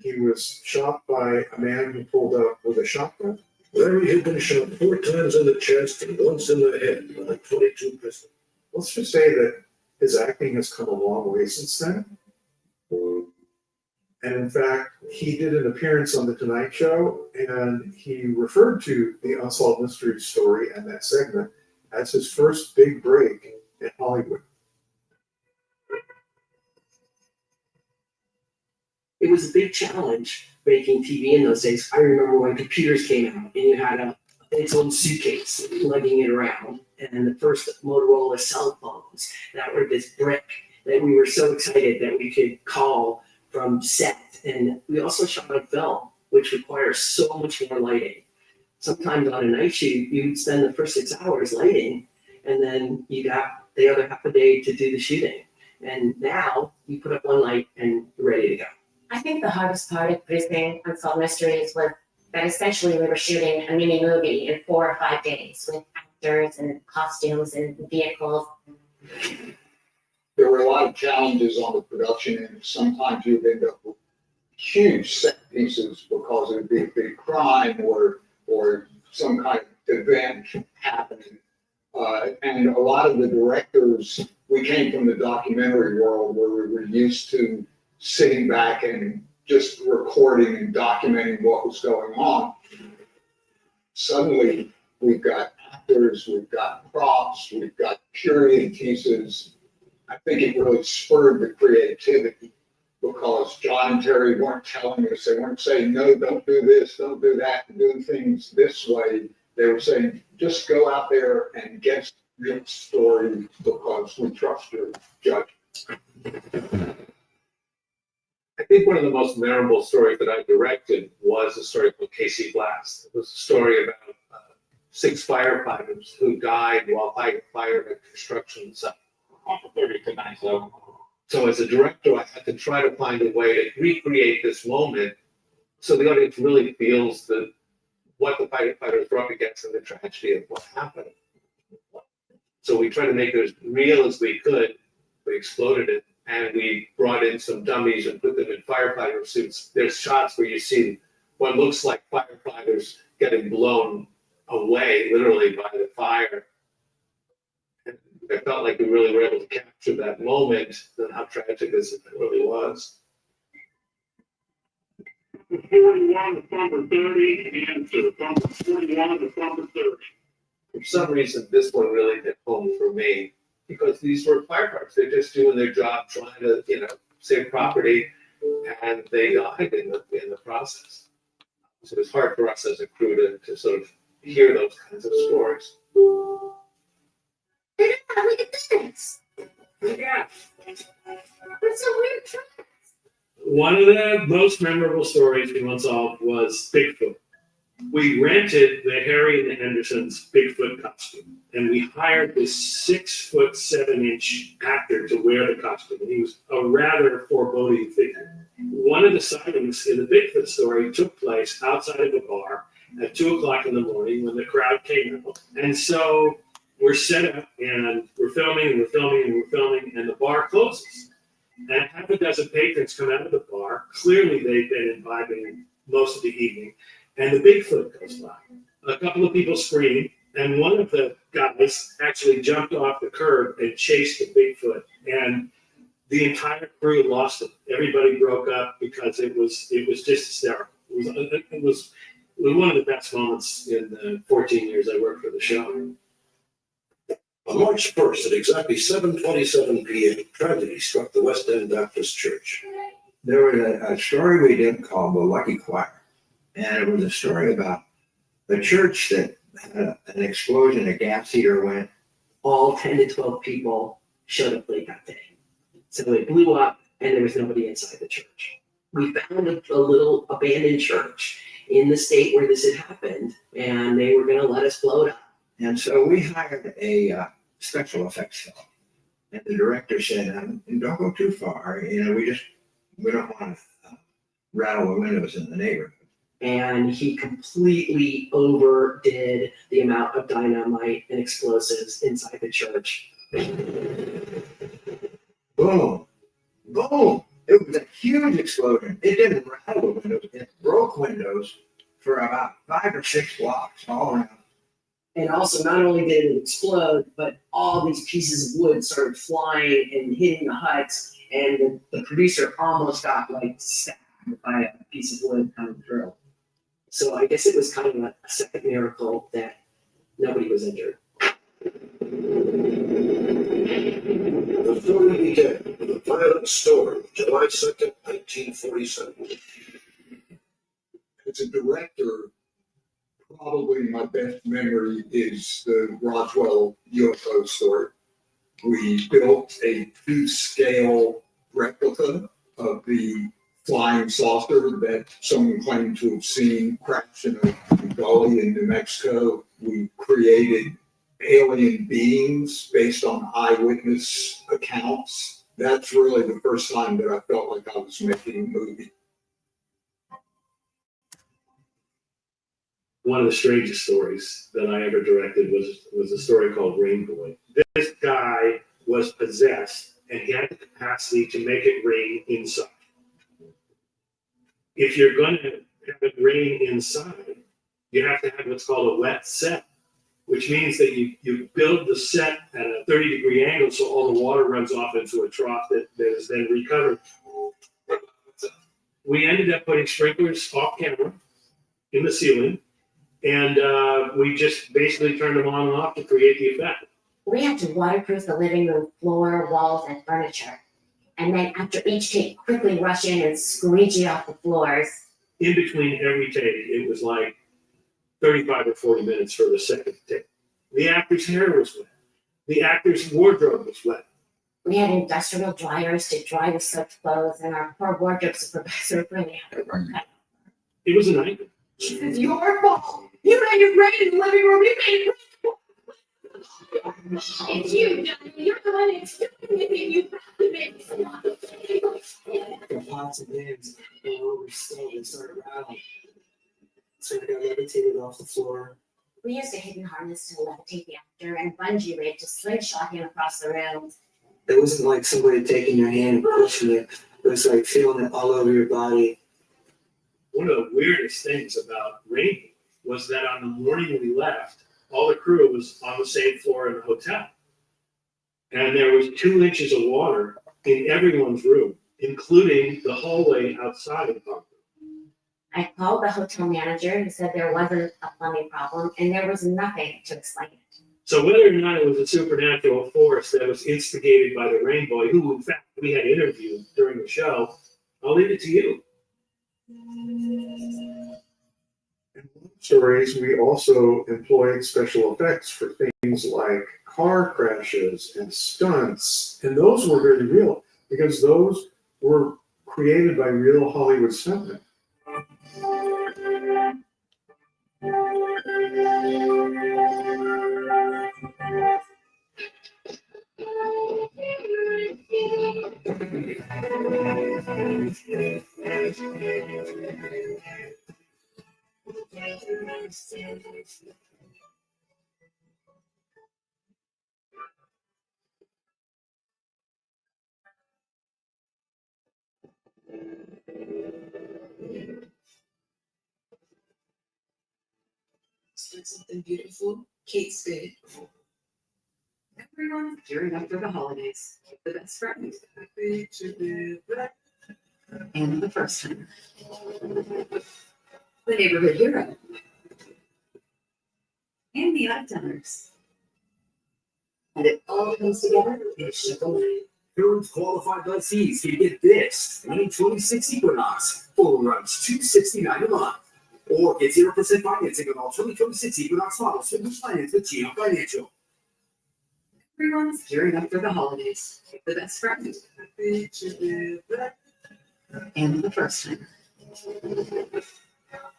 He was shot by a man who pulled up with a shotgun. Larry had been shot 4 times in the chest and once in the head with a .22 pistol. Let's just say that his acting has come a long way since then. And in fact, he did an appearance on The Tonight Show, and he referred to the Unsolved Mysteries story and that segment as his first big break in Hollywood. It was a big challenge making TV in those days. I remember when computers came out and you had its own suitcase lugging it around, and the first Motorola cell phones that were this brick that we were so excited that we could call from set. And we also shot on film, which requires so much more lighting. Sometimes on a night shoot, you'd spend the first 6 hours lighting, and then you'd have the other half a day to do the shooting. And now you put up one light and you're ready to go. I think the hardest part of producing Unsolved Mysteries was that essentially we were shooting a mini movie in 4 or 5 days with actors and costumes and vehicles. There were a lot of challenges on the production end. Sometimes you'd end up with huge set pieces because it would be a big crime or some kind of event happening. And a lot of the directors, we came from the documentary world where we were used to sitting back and just recording and documenting what was going on. Suddenly, we've got actors, we've got props, we've got period pieces. I think it really spurred the creativity because John and Terry weren't telling us, they weren't saying, no, don't do this, don't do that, and doing things this way. They were saying, just go out there and get the story because we trust your judgment. I think one of the most memorable stories that I directed was a story called KC Blast. It was a story about 6 firefighters who died while fighting fire at a construction site. So as a director, I had to try to find a way to recreate this moment so the audience really feels what the firefighters were up against and the tragedy of what happened. So we tried to make it as real as we could. We exploded it. And we brought in some dummies and put them in firefighter suits. There's shots where you see what looks like firefighters getting blown away, literally, by the fire. And I felt like we really were able to capture that moment and how tragic this really was. 41 to number 30 and to number 41 to number 30. For some reason, this one really hit home for me. Because these were firefighters, they're just doing their job, trying to, save property, and they died in the process. So it was hard for us as a crew to sort of hear those kinds of stories. Look at this. Yeah. It's a weird trick. One of the most memorable stories in Unsolved was Bigfoot. We rented the Harry and the Hendersons Bigfoot costume, and we hired this 6'7" actor to wear the costume. And he was a rather foreboding figure. One of the sightings in the Bigfoot story took place outside of a bar at 2:00 in the morning when the crowd came out. And so we're set up and we're filming and we're filming and we're filming, and the bar closes. And half a dozen patrons come out of the bar. Clearly, they've been imbibing most of the evening. And the Bigfoot goes by. A couple of people scream, and one of the guys actually jumped off the curb and chased the Bigfoot. And the entire crew lost it. Everybody broke up because it was just hysterical. It was one of the best moments in the 14 years I worked for the show. On March 1st at exactly 7:27 p.m., tragedy struck the West End Baptist Church. There was a story we did called The Lucky Choir. And it was a story about the church that had an explosion, a gas heater went. All 10 to 12 people showed up late that day. So it blew up and there was nobody inside the church. We found a little abandoned church in the state where this had happened, and they were going to let us blow it up. And so we hired a special effects fellow. And the director said, don't go too far. We don't want to rattle the windows in the neighborhood. And he completely overdid the amount of dynamite and explosives inside the church. Boom, boom. It was a huge explosion. It didn't rattle the windows. It broke windows for about 5 or 6 blocks all around. And also, not only did it explode, but all these pieces of wood started flying and hitting the huts. And the producer almost got stabbed by a piece of wood coming through. So I guess it was kind of a second miracle that nobody was injured. Weekend, the Violent Storm, July 2nd, 1947. As a director, probably my best memory is the Roswell UFO story. We built a 2-scale replica of the flying saucer that someone claimed to have seen crash in a gully in New Mexico. We created alien beings based on eyewitness accounts. That's really the first time that I felt like I was making a movie. One of the strangest stories that I ever directed was a story called Rain Boy. This guy was possessed and he had the capacity to make it rain inside. If you're going to have it rain inside, you have to have what's called a wet set, which means that you build the set at a 30-degree angle so all the water runs off into a trough that is then recovered. We ended up putting sprinklers off camera in the ceiling, and we just basically turned them on and off to create the effect. We had to waterproof the living room floor, walls, and furniture. And then after each take, quickly rush in and squeegee off the floors. In between every take, it was like 35 or 40 minutes for the second take. The actor's hair was wet. The actor's wardrobe was wet. We had industrial dryers to dry the soaked clothes, and our poor wardrobe supervisor really had to work that. It was a nightmare. It's your fault. You made it rain in the living room. You made it rain. It's you, Johnny. You're the one that's doing it. You probably made it. The pots and pans were over stove and started rattling. So I got levitated off the floor. We used a hidden harness to levitate the actor and bungee rig to slingshot him across the room. It wasn't like somebody taking your hand and pushing you. It was like feeling it all over your body. One of the weirdest things about Rain was that on the morning we left, all the crew was on the same floor in the hotel. And there was 2 inches of water in everyone's room, including the hallway outside of the bunk. I called the hotel manager who said there wasn't a plumbing problem and there was nothing to explain it. So whether or not it was a supernatural force that was instigated by the Rain Boy, who in fact we had interviewed during the show, I'll leave it to you. Stories, we also employed special effects for things like car crashes and stunts, and those were very real because those were created by real Hollywood stuntmen. Something beautiful, Kate Spade. Everyone, gearing up for the holidays. The best friend. Happy to be back. And the first time. The neighborhood hero. And the odd timers. And it all comes together in a simple night. Current qualified lessees can get this 2026 Equinox, full runs $269 a month. Or get 0% financing on all 2026 Equinox models through finance with GM Financial. Everyone's gearing up for the holidays. The best friend. Happy to be back. And the first time.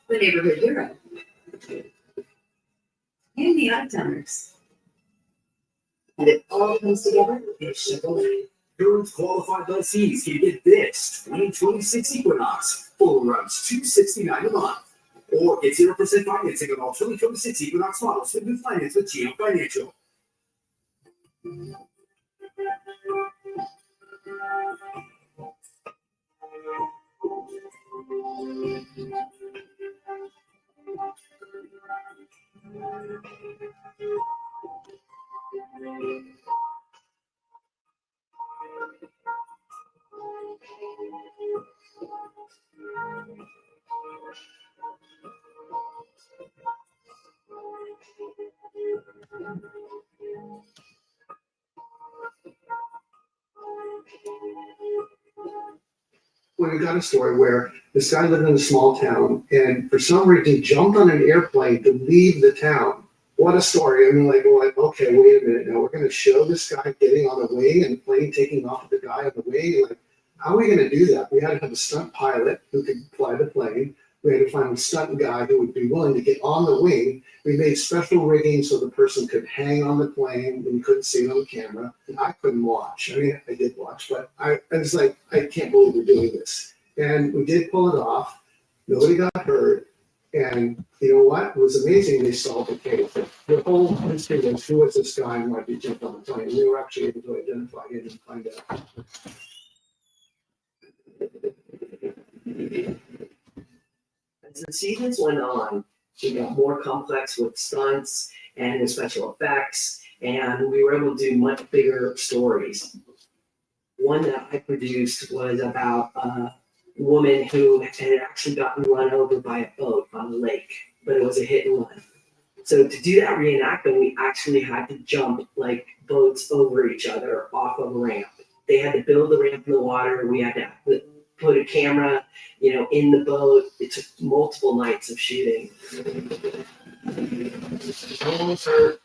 The neighborhood hero. And the odd timers. And it all comes together in a simple night. Current qualified lessees can get this 2026 Equinox, full runs $269 a month. Or get 0% financing on all 2026 Equinox models through finance with GM Financial. point, we got a story where this guy lived in a small town and for some reason jumped on an airplane to leave the town. What a story. I mean, we're like, okay, wait a minute. Now we're going to show this guy getting on a wing and the plane taking off with the guy on the wing. Like, how are we going to do that? We had to have a stunt pilot who could fly the plane. We had to find a stunt guy who would be willing to get on the wing. We made special rigging so the person could hang on the plane and you couldn't see it on the camera. And I couldn't watch. I mean, I did watch, but I was like, I can't believe we're doing this. And we did pull it off. Nobody got hurt. And you know what? It was amazing. They solved the case. The whole mystery was who was this guy and why he jumped on the plane. We were actually able to identify him and find out. As the seasons went on, we got more complex with stunts and with special effects, and we were able to do much bigger stories. One that I produced was about a woman who had actually gotten run over by a boat on the lake, but it was a hit and run. So to do that reenactment, we actually had to jump like boats over each other off of a ramp. They had to build the ramp in the water. We had to put a camera, in the boat. It took multiple nights of shooting. Almost hurt,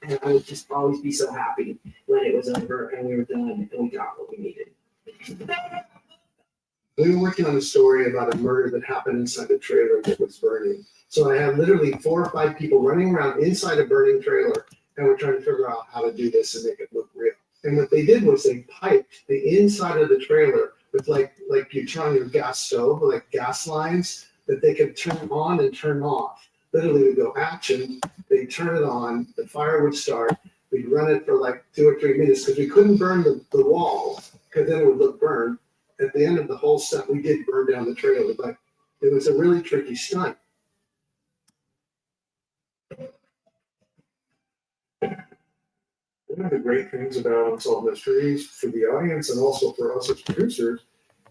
and I would just always be so happy when it was over and we were done and we got what we needed. We were working on a story about a murder that happened inside a trailer that was burning. So I had literally 4 or 5 people running around inside a burning trailer, and we're trying to figure out how to do this and make it look real. And what they did was they piped the inside of the trailer with like you turn on your gas stove, like gas lines that they could turn on and turn off. Literally would go action, they turn it on, the fire would start, we'd run it for like 2 or 3 minutes because we couldn't burn the wall because then it would look burned. At the end of the whole stunt, we did burn down the trailer, but it was a really tricky stunt. One of the great things about Unsolved Mysteries for the audience and also for us as producers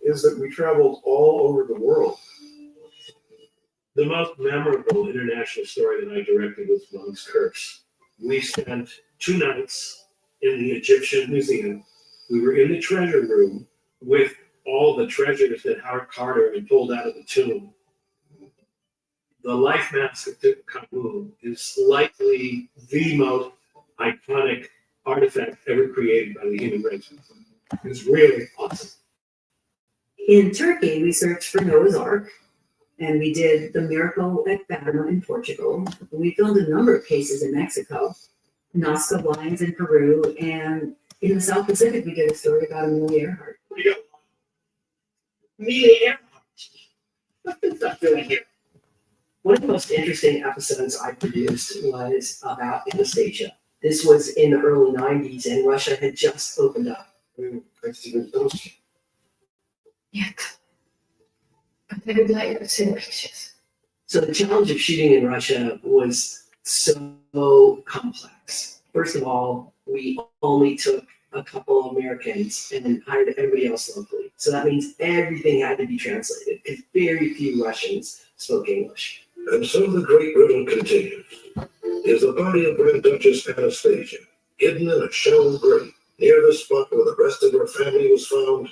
is that we traveled all over the world. The most memorable international story that I directed was Monk's Curse. We spent 2 nights in the Egyptian Museum. We were in the treasure room with all the treasures that Howard Carter had pulled out of the tomb. The life mask of Tutankhamun is likely the most iconic artifact ever created by the human race. It's really awesome. In Turkey, we searched for Noah's Ark, and we did the miracle at Fatima in Portugal. We filmed a number of cases in Mexico, Nazca Blinds in Peru, and in the South Pacific, we did a story about Amelia Earhart. Amelia Earhart. What is that doing here? One of the most interesting episodes I produced was about Anastasia. This was in the early 90s, and Russia had just opened up. Yeah. But I would like to see pictures. So the challenge of shooting in Russia was so complex. First of all, we only took a couple of Americans and then hired everybody else locally. So that means everything had to be translated because very few Russians spoke English. And so the great riddle continues. Is the body of Grand Duchess Anastasia hidden in a shallow grave near the spot where the rest of her family was found?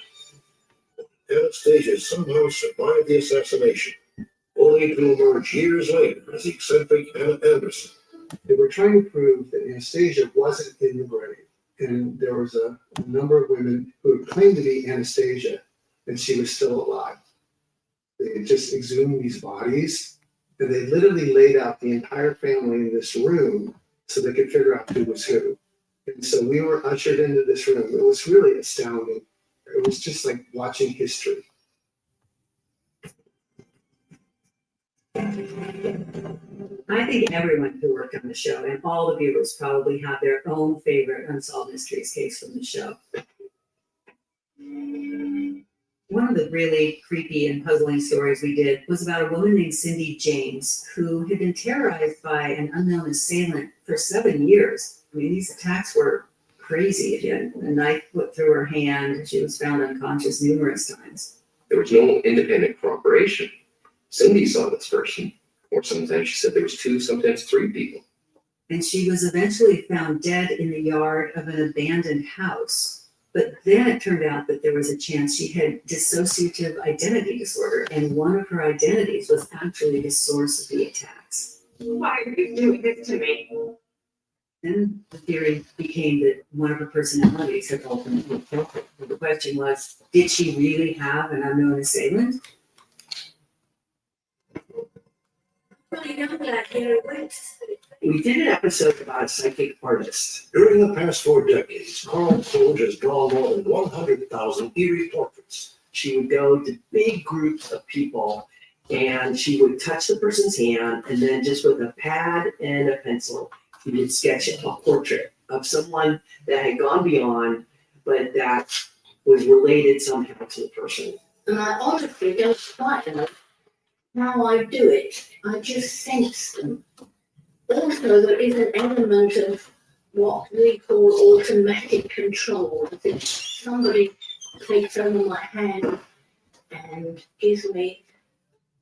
Anastasia somehow survived the assassination, only to emerge years later as the eccentric Anna Anderson. They were trying to prove that Anastasia wasn't in the grave. And there was a number of women who had claimed to be Anastasia, and she was still alive. They had just exhumed these bodies, and they literally laid out the entire family in this room so they could figure out who was who. And so we were ushered into this room. It was really astounding. It was just like watching history. I think everyone who worked on the show and all the viewers probably have their own favorite Unsolved Mysteries case from the show. One of the really creepy and puzzling stories we did was about a woman named Cindy James who had been terrorized by an unknown assailant for 7 years. I mean, these attacks were crazy. She had a knife put through her hand. She was found unconscious numerous times. There was no independent corroboration. Cindy saw this person, or sometimes she said there was 2, sometimes 3 people. And she was eventually found dead in the yard of an abandoned house. But then it turned out that there was a chance she had dissociative identity disorder, and one of her identities was actually the source of the attacks. Why are you doing this to me? Then the theory became that one of her personalities had ultimately killed her. The question was, did she really have an unknown assailant? Really know that, you know, wait. We did an episode about a psychic artist. During the past 4 decades, Carl Coge has drawn more than 100,000 eerie portraits. She would go to big groups of people and she would touch the person's hand, and then just with a pad and a pencil, she would sketch a portrait of someone that had gone beyond, but that was related somehow to the person. And I honestly don't quite know how I do it. I just sense them. Also, there is an element of what we call automatic control. As if somebody takes over my hand and gives me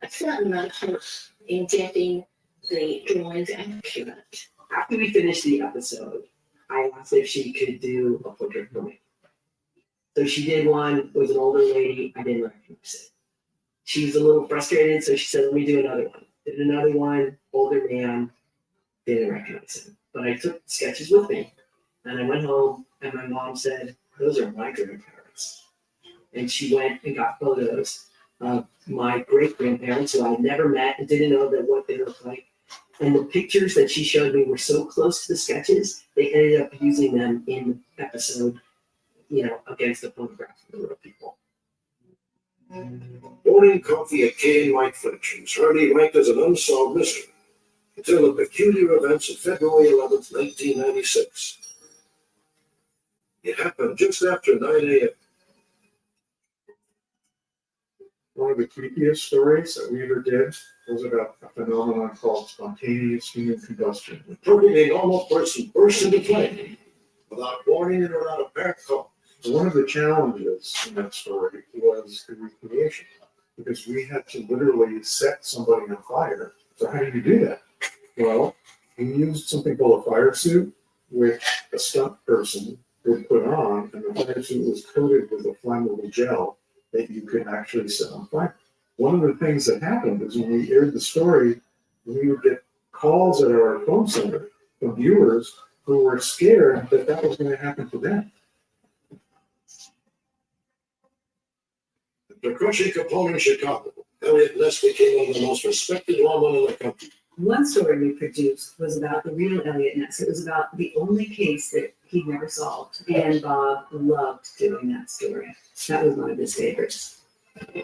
a certain amount of help in getting the drawings accurate. After we finished the episode, I asked if she could do a portrait for me. So she did one. It was an older lady. I didn't recognize it. She was a little frustrated, so she said, let me do another one. Did another one, older man, didn't recognize him. But I took sketches with me, and I went home, and my mom said, those are my grandparents. And she went and got photos of my great-grandparents, who I had never met and didn't know that what they looked like. And the pictures that she showed me were so close to the sketches, they ended up using them in the episode, you know, against the photograph of the real people. Morning coffee at Kay and Mike Fletcher was hardly ranked as an unsolved mystery until the peculiar events of February 11th, 1996. It happened just after 9 a.m. One of the creepiest stories that we ever did was about a phenomenon called spontaneous human combustion. Totally a normal person burst into flame without warning and without apparent cause. One of the challenges in that story was the recreation, because we had to literally set somebody on fire. So how do you do that? Well, we used something called a fire suit, which a stunt person would put on, and the fire suit was coated with a flammable gel that you could actually set on fire. One of the things that happened is when we aired the story, we would get calls at our phone center from viewers who were scared that that was going to happen to them. The crushing Capone in Chicago, Elliot Ness became one of the most respected lawmen in the country. One story we produced was about the real Elliot Ness. It was about the only case that he never solved, and Bob loved doing that story. That was one of his favorites. In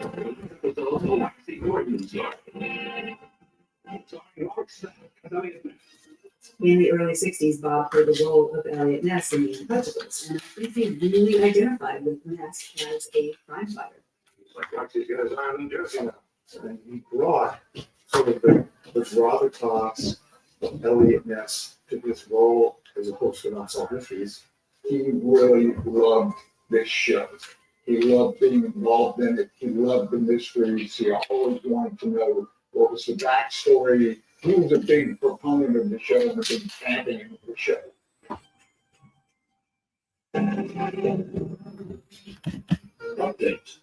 the early 60s, Bob played the role of Elliot Ness in The Untouchables, and I think he really identified with Ness as a crime fighter. Like watch these guys on New Jersey now. And he brought sort of the gravitas of Elliot Ness to his role as a host of Unsolved Mysteries. He really loved this show. He loved being involved in it. He loved the mysteries. He always wanted to know what was the backstory. He was a big proponent of the show and a big champion of the show. Update.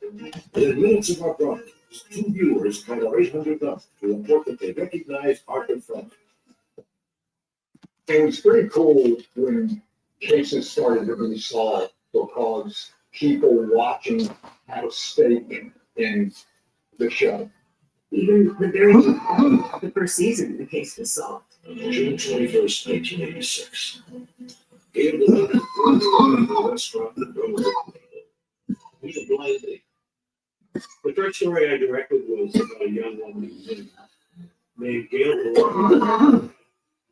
Within minutes of our broadcast, 2 viewers called our 800 number to report that they recognized Arthur Funk. It was pretty cool when cases started to be solved because people watching had a stake in the show. Even the first season, the case was solved. June 21st, 1986. Gail delivered the restaurant that Rose. He's a blind date. The first story I directed was about a young woman named Gail Delore,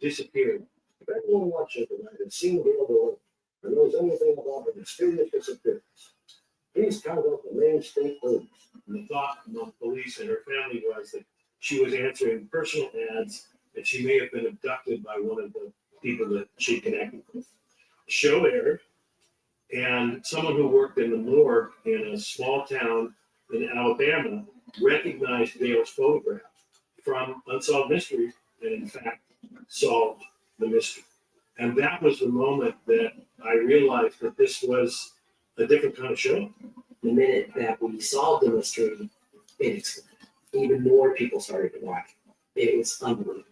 disappeared. If anyone watching tonight has seen Gail Delore and knows anything about her mysterious disappearance, please contact the Maine State Police. And the thought among police and her family was that she was answering personal ads, and she may have been abducted by one of the people that she connected with. The show aired, and someone who worked in the morgue in a small town in Alabama recognized Gail's photograph from Unsolved Mysteries, and in fact solved the mystery. And that was the moment that I realized that this was a A different kind of show? The minute that we solved the mystery, it exploded. Even more people started to watch. It was unbelievable.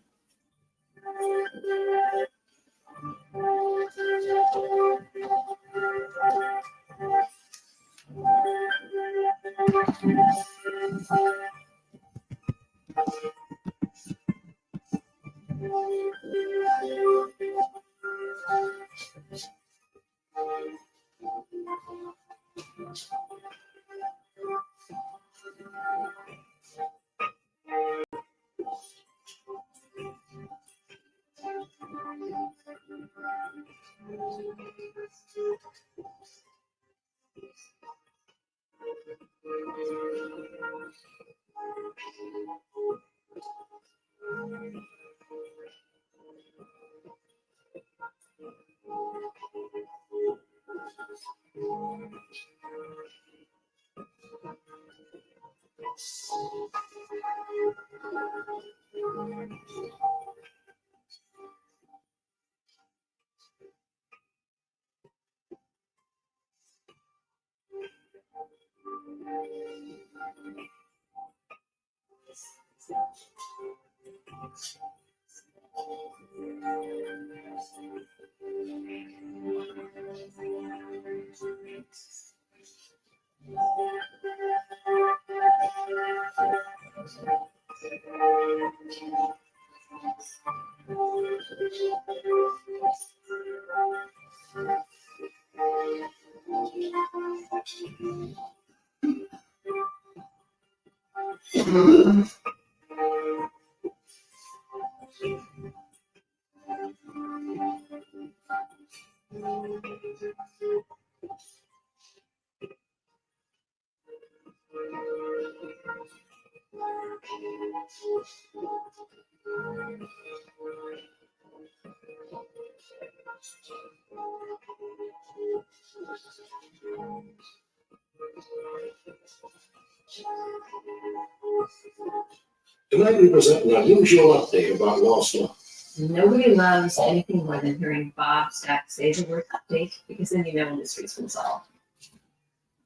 Tonight we present an unusual update about Lost Love. Nobody loves anything more than hearing Bob Stack say the word update, because then you know when the mystery's been solved.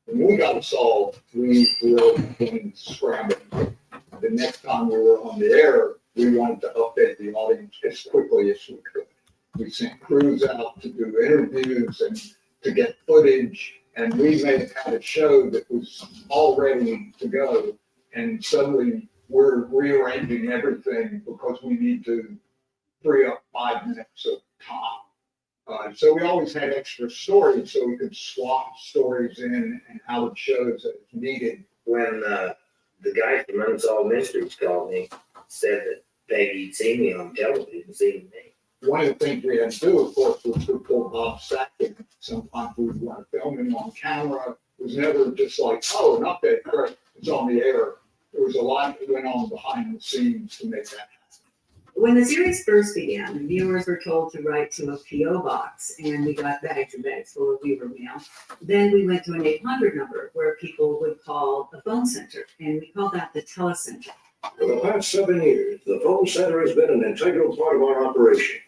When we got it solved, we were in scrambling. The next time we were on the air, we wanted to update the audience as quickly as we could. We sent crews out to do interviews and to get footage, and we may have had a show that was all ready to go, and suddenly we're rearranging everything because we need to free up 5 minutes of time. So we always had extra stories so we could swap stories in and how it shows as needed. When the guy from Unsolved Mysteries called me, said that Peggy'd seen me on television, seen me. One of the things we had to do, of course, was to pull Bob Sack in. Sometimes we would want to film him on camera. It was never just like, oh, an update, great, it's on the air. There was a lot that went on behind the scenes to make that happen. When the series first began, viewers were told to write to a P.O. box, and we got bags and bags full of Weaver mail. Then we went to an 800 number where people would call a phone center, and we called that the telecenter. For the past 7 years, the phone center has been an integral part of our operation.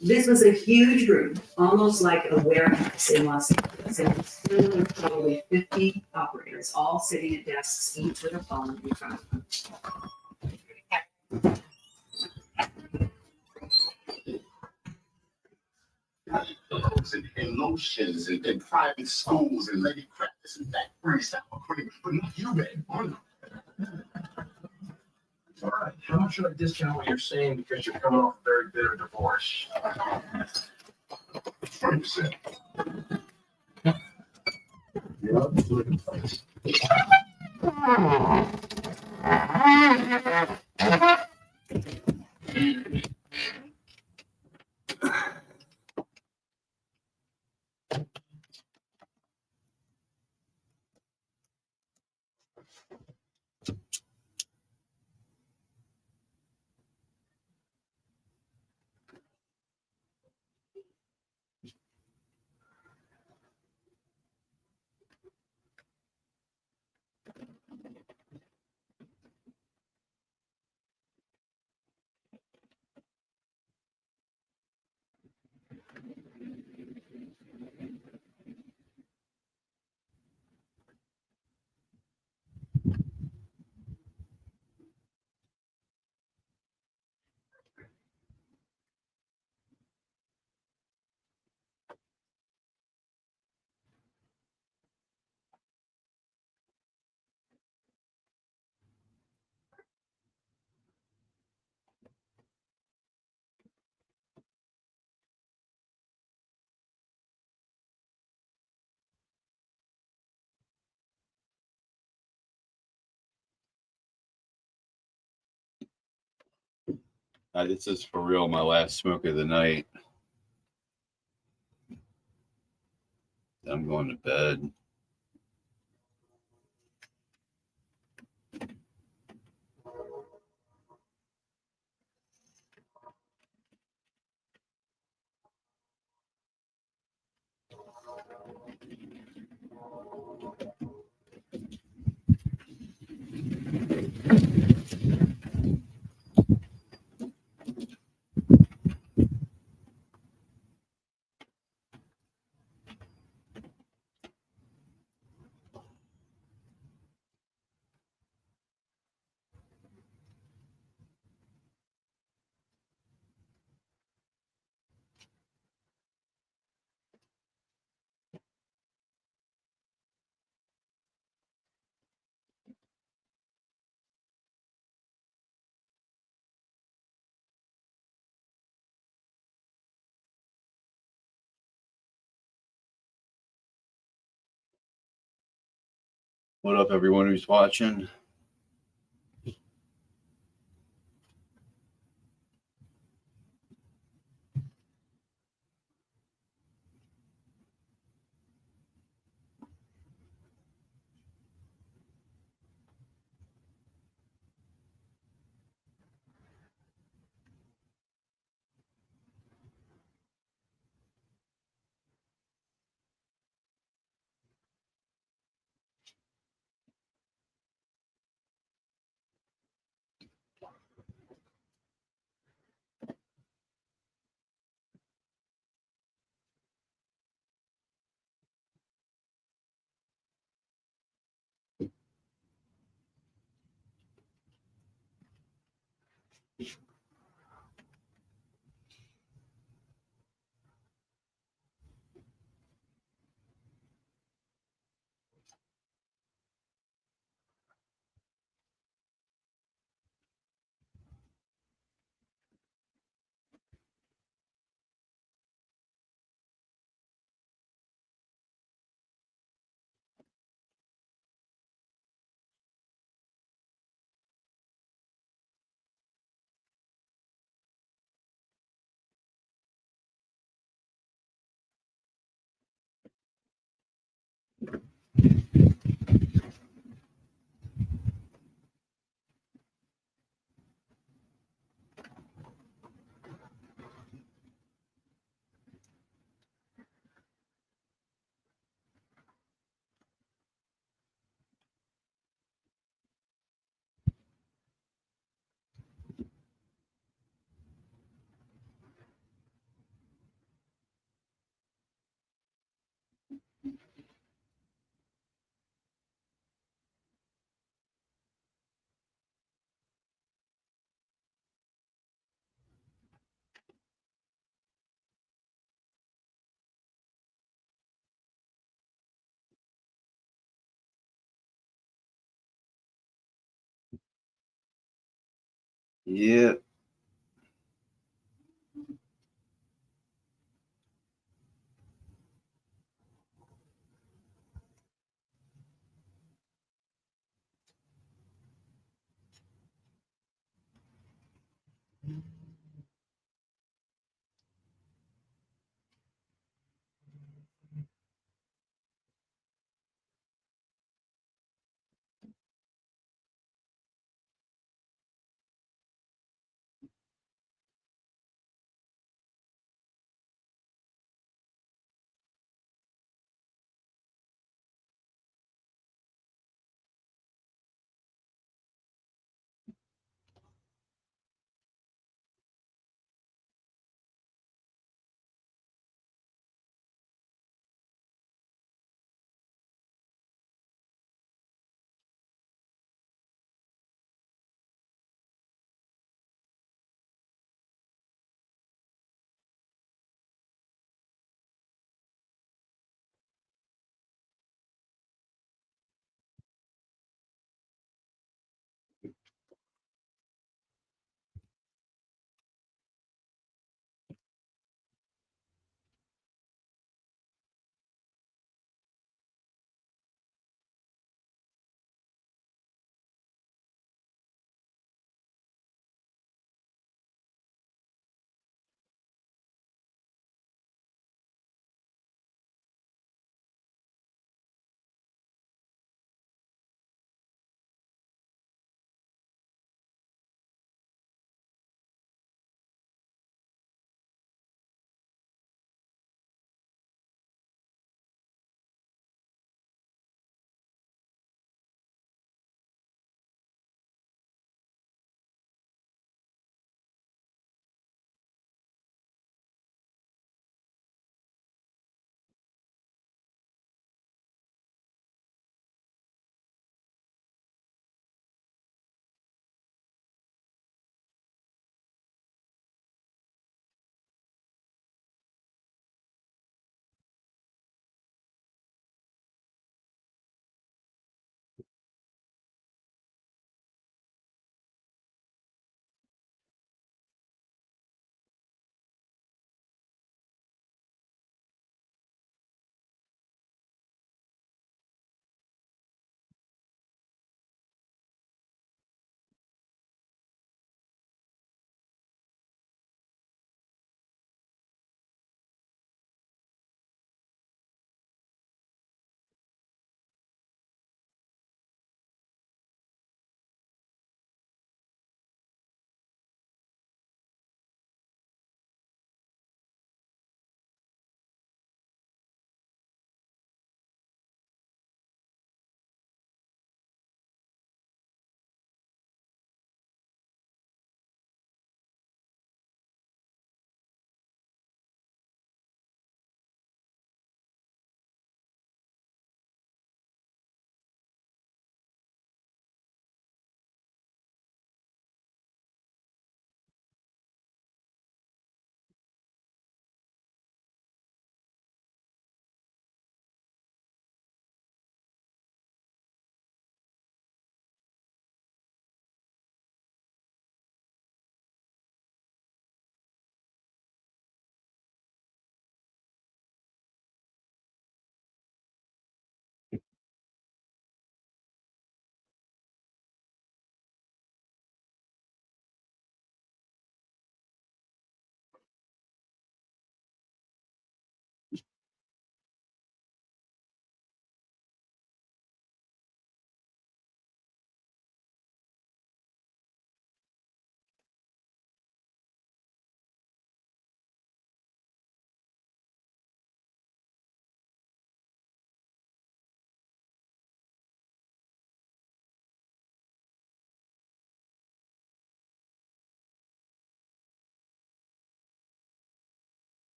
This was a huge room, almost like a warehouse in Los Angeles, and there were probably 50 operators, all sitting at desks, each with a phone in front of them. And emotions and private schools and lady practice and back freestyle cream, but not you, babe. All right, how much should I discount what you're saying because you're coming off a very bitter divorce? 20%. You're up to looking place. This is for real my last smoke of the night. I'm going to bed. What up, everyone who's watching? Yeah.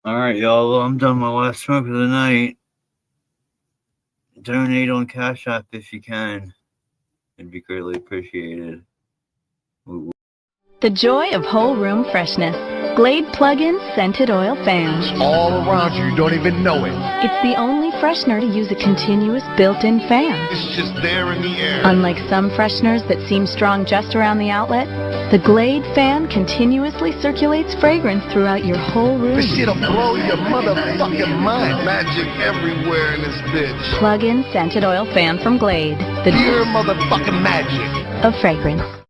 All right, y'all. Well, I'm done my last smoke of the night. Donate on Cash App if you can. It'd be greatly appreciated. The joy of whole room freshness. Glade plug-in scented oil fan. All around you, you don't even know it. It's the only freshener to use a continuous built-in fan. It's just there in the air. Unlike some fresheners that seem strong just around the outlet, the Glade fan continuously circulates fragrance throughout your whole room. This shit'll blow your motherfucking mind. Magic everywhere in this bitch. Plug-in scented oil fan from Glade. The pure motherfucking magic of fragrance.